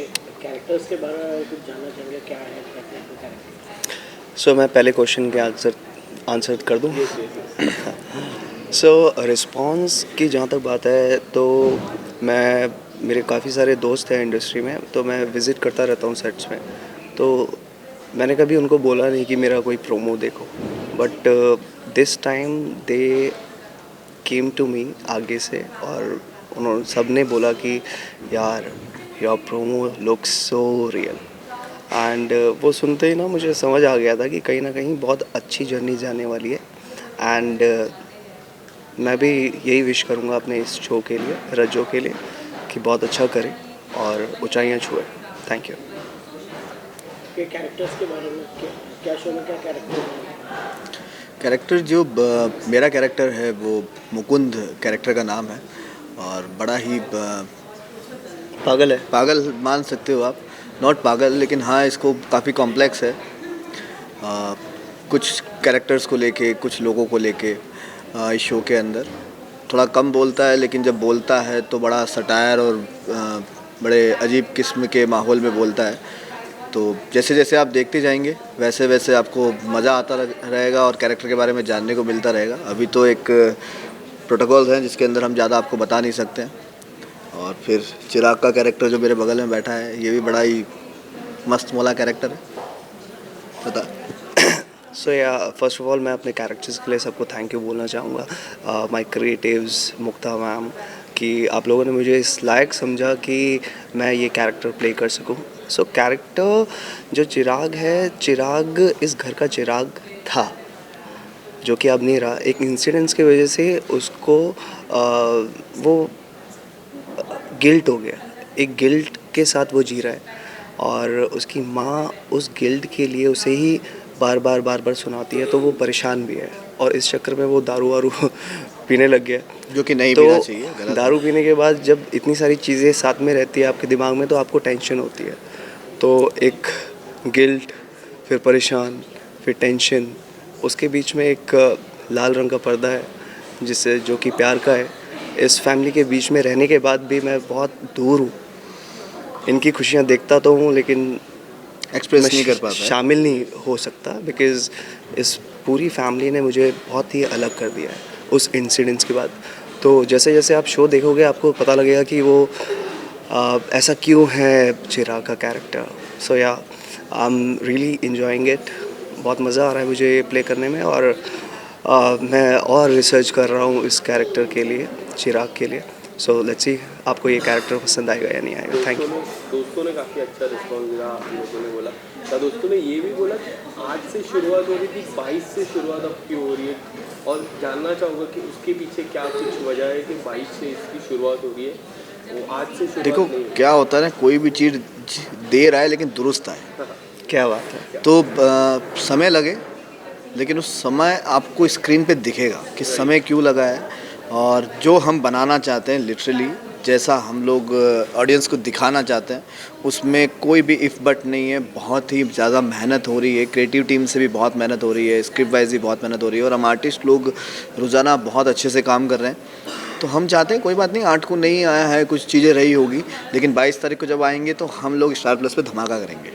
कैरेक्टर्स के बारे में कुछ जानना चाहेंगे, क्या है कैरेक्टर? सो मैं पहले क्वेश्चन के आंसर कर दूँ. सो रिस्पॉन्स की जहाँ तक बात है, तो मेरे काफ़ी सारे दोस्त हैं इंडस्ट्री में, तो मैं विज़िट करता रहता हूँ सेट्स में. तो मैंने कभी उनको बोला नहीं कि मेरा कोई प्रोमो देखो, but this time they came to me आगे से, और उन्होंने सब ने बोला कि यार your promo looks so real. And वो सुनते ही ना मुझे समझ आ गया था कि कहीं ना कहीं बहुत अच्छी जर्नी जाने वाली है. एंड मैं भी यही विश करूँगा अपने इस शो के लिए, रज्जो के लिए, कि बहुत अच्छा करें और ऊंचाइयाँ छुए. Thank you. के कैरेक्टर्स के बारे में क्या शो में क्या कैरेक्टर जो मेरा कैरेक्टर है वो मुकुंद कैरेक्टर का नाम है, और बड़ा ही पागल मान सकते हो आप. नॉट पागल, लेकिन हाँ इसको काफ़ी कॉम्प्लेक्स है. कुछ कैरेक्टर्स को लेके, कुछ लोगों को लेके इस शो के अंदर थोड़ा कम बोलता है, लेकिन जब बोलता है तो बड़ा सटायर और बड़े अजीब किस्म के माहौल में बोलता है। तो जैसे जैसे आप देखते जाएंगे वैसे वैसे आपको मज़ा आता रहेगा और कैरेक्टर के बारे में जानने को मिलता रहेगा। अभी तो एक प्रोटोकॉल्स हैं जिसके अंदर हम ज़्यादा आपको बता नहीं सकते हैं। और फिर चिराग का कैरेक्टर जो मेरे बगल में बैठा है, ये भी बड़ा ही मस्त मौला कैरेक्टर है। बता। सो या फर्स्ट ऑफ ऑल मैं अपने कैरेक्टर्स के लिए सबको थैंक यू बोलना चाहूँगा, माय क्रिएटिव्स, मुक्ता मैम, कि आप लोगों ने मुझे इस लायक समझा कि मैं ये कैरेक्टर प्ले कर सकूँ। सो कैरेक्टर जो चिराग है, चिराग इस घर का चिराग था जो कि अब नहीं रहा। एक इंसिडेंट्स की वजह से उसको वो गिल्ट हो गया, एक गिल्ट के साथ वो जी रहा है और उसकी माँ उस गिल्ट के लिए उसे ही बार बार सुनाती है, तो वो परेशान भी है और इस चक्कर में वो दारू वारू पीने लग गया, जो कि नहीं तो पीना चाहिए, गलत। दारू पीने के बाद जब इतनी सारी चीज़ें साथ में रहती है आपके दिमाग में, तो आपको टेंशन होती है। तो एक गिल्ट, फिर परेशान, फिर टेंशन, उसके बीच में एक लाल रंग का पर्दा है जिससे जो कि प्यार का है। इस फैमिली के बीच में रहने के बाद भी मैं बहुत दूर हूँ, इनकी खुशियाँ देखता तो हूँ लेकिन एक्सप्रेस नहीं कर पाता, शामिल नहीं हो सकता, बिकॉज़ इस पूरी फैमिली ने मुझे बहुत ही अलग कर दिया है उस इंसिडेंट्स के बाद। तो जैसे जैसे आप शो देखोगे आपको पता लगेगा कि वो ऐसा क्यों है चिराग का कैरेक्टर। सो या I am really enjoying it, बहुत मज़ा आ रहा है मुझे ये प्ले करने में और मैं और रिसर्च कर रहा हूँ इस कैरेक्टर के लिए, चिराग के लिए। सो लेट्स सी आपको ये कैरेक्टर पसंद आएगा या नहीं आएगा। Thank you. दोस्तों ने काफ़ी अच्छा रिस्पॉन्स दिया, आप लोगों ने बोला तो दोस्तों ने ये भी बोला कि आज से शुरुआत हो रही थी, 22 से शुरुआत अब क्यों हो रही है, और जानना चाहूँगा कि उसके पीछे क्या कुछ वजह है कि 22 से इसकी शुरुआत हो रही है, वो आज से शुरुआत देखो नहीं क्या होता है ना, कोई भी चीज़ देर आए लेकिन दुरुस्त आए। क्या बात है। तो समय लगे लेकिन उस समय आपको स्क्रीन पे दिखेगा कि समय क्यों लगा है, और जो हम बनाना चाहते हैं लिटरली जैसा हम लोग ऑडियंस को दिखाना चाहते हैं उसमें कोई भी इफ़ बट नहीं है। बहुत ही ज़्यादा मेहनत हो रही है, क्रिएटिव टीम से भी बहुत मेहनत हो रही है, स्क्रिप्ट वाइज भी बहुत मेहनत हो रही है, और हम आर्टिस्ट लोग रोज़ाना बहुत अच्छे से काम कर रहे हैं। तो हम चाहते हैं कोई बात नहीं, 8 को नहीं आया है, कुछ चीज़ें रही होगी, लेकिन 22 तारीख को जब आएंगे तो हम लोग स्टार प्लस पे धमाका करेंगे।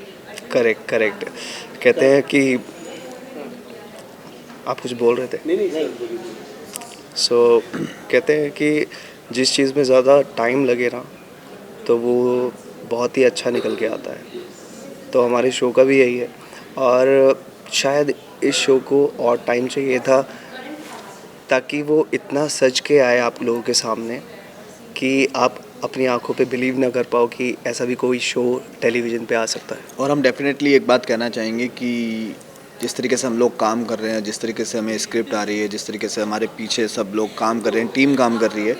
करेक्ट। कहते हैं कि आप कुछ बोल रहे थे। नहीं। सो कहते हैं कि जिस चीज़ में ज़्यादा टाइम लगे ना तो वो बहुत ही अच्छा निकल के आता है। तो हमारे शो का भी यही है, और शायद इस शो को और टाइम चाहिए था ताकि वो इतना सज के आए आप लोगों के सामने कि आप अपनी आंखों पे बिलीव ना कर पाओ कि ऐसा भी कोई शो टेलीविज़न पे आ सकता है। और हम डेफिनेटली एक बात कहना चाहेंगे कि जिस तरीके से हम लोग काम कर रहे हैं, जिस तरीके से हमें स्क्रिप्ट आ रही है, जिस तरीके से हमारे पीछे सब लोग काम कर रहे हैं, टीम काम कर रही है,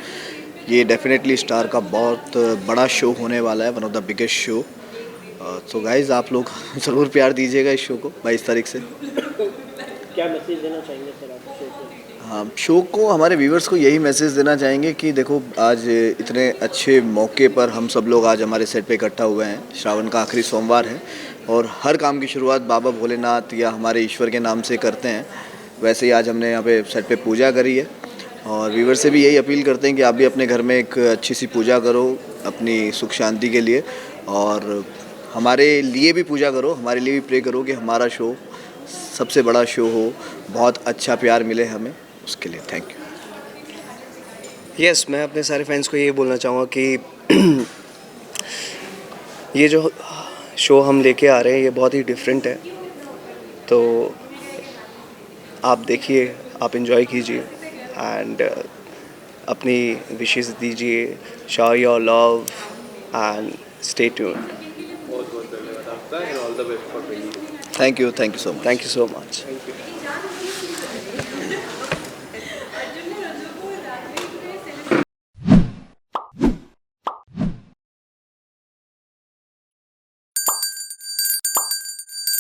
ये डेफिनेटली स्टार का बहुत बड़ा शो होने वाला है, one of the biggest show. So guys आप लोग ज़रूर प्यार दीजिएगा इस शो को 22 तारीख से। क्या मैसेज देना चाहेंगे सर आप शो को? हाँ, शो को हमारे व्यूवर्स को यही मैसेज देना चाहेंगे कि देखो आज इतने अच्छे मौके पर हम सब लोग आज हमारे सेट पे इकट्ठा हुए हैं। श्रावण का आखिरी सोमवार है और हर काम की शुरुआत बाबा भोलेनाथ या हमारे ईश्वर के नाम से करते हैं। वैसे ही आज हमने यहाँ पे सेट पे पूजा करी है और व्यूवर से भी यही अपील करते हैं कि आप भी अपने घर में एक अच्छी सी पूजा करो अपनी सुख शांति के लिए, और हमारे लिए भी पूजा करो, हमारे लिए भी प्रे करो कि हमारा शो सबसे बड़ा शो हो, बहुत अच्छा प्यार मिले हमें, उसके लिए थैंक यू। यस, मैं अपने सारे फैंस को ये बोलना चाहूँगा कि ये जो शो हम लेके आ रहे हैं ये बहुत ही डिफरेंट है, तो आप देखिए, आप एंजॉय कीजिए एंड अपनी विशेस दीजिए, show your love and stay tuned. बहुत बहुत धन्यवाद आपका and all the best for 20। Thank you so much. Thank you so much. Thank you.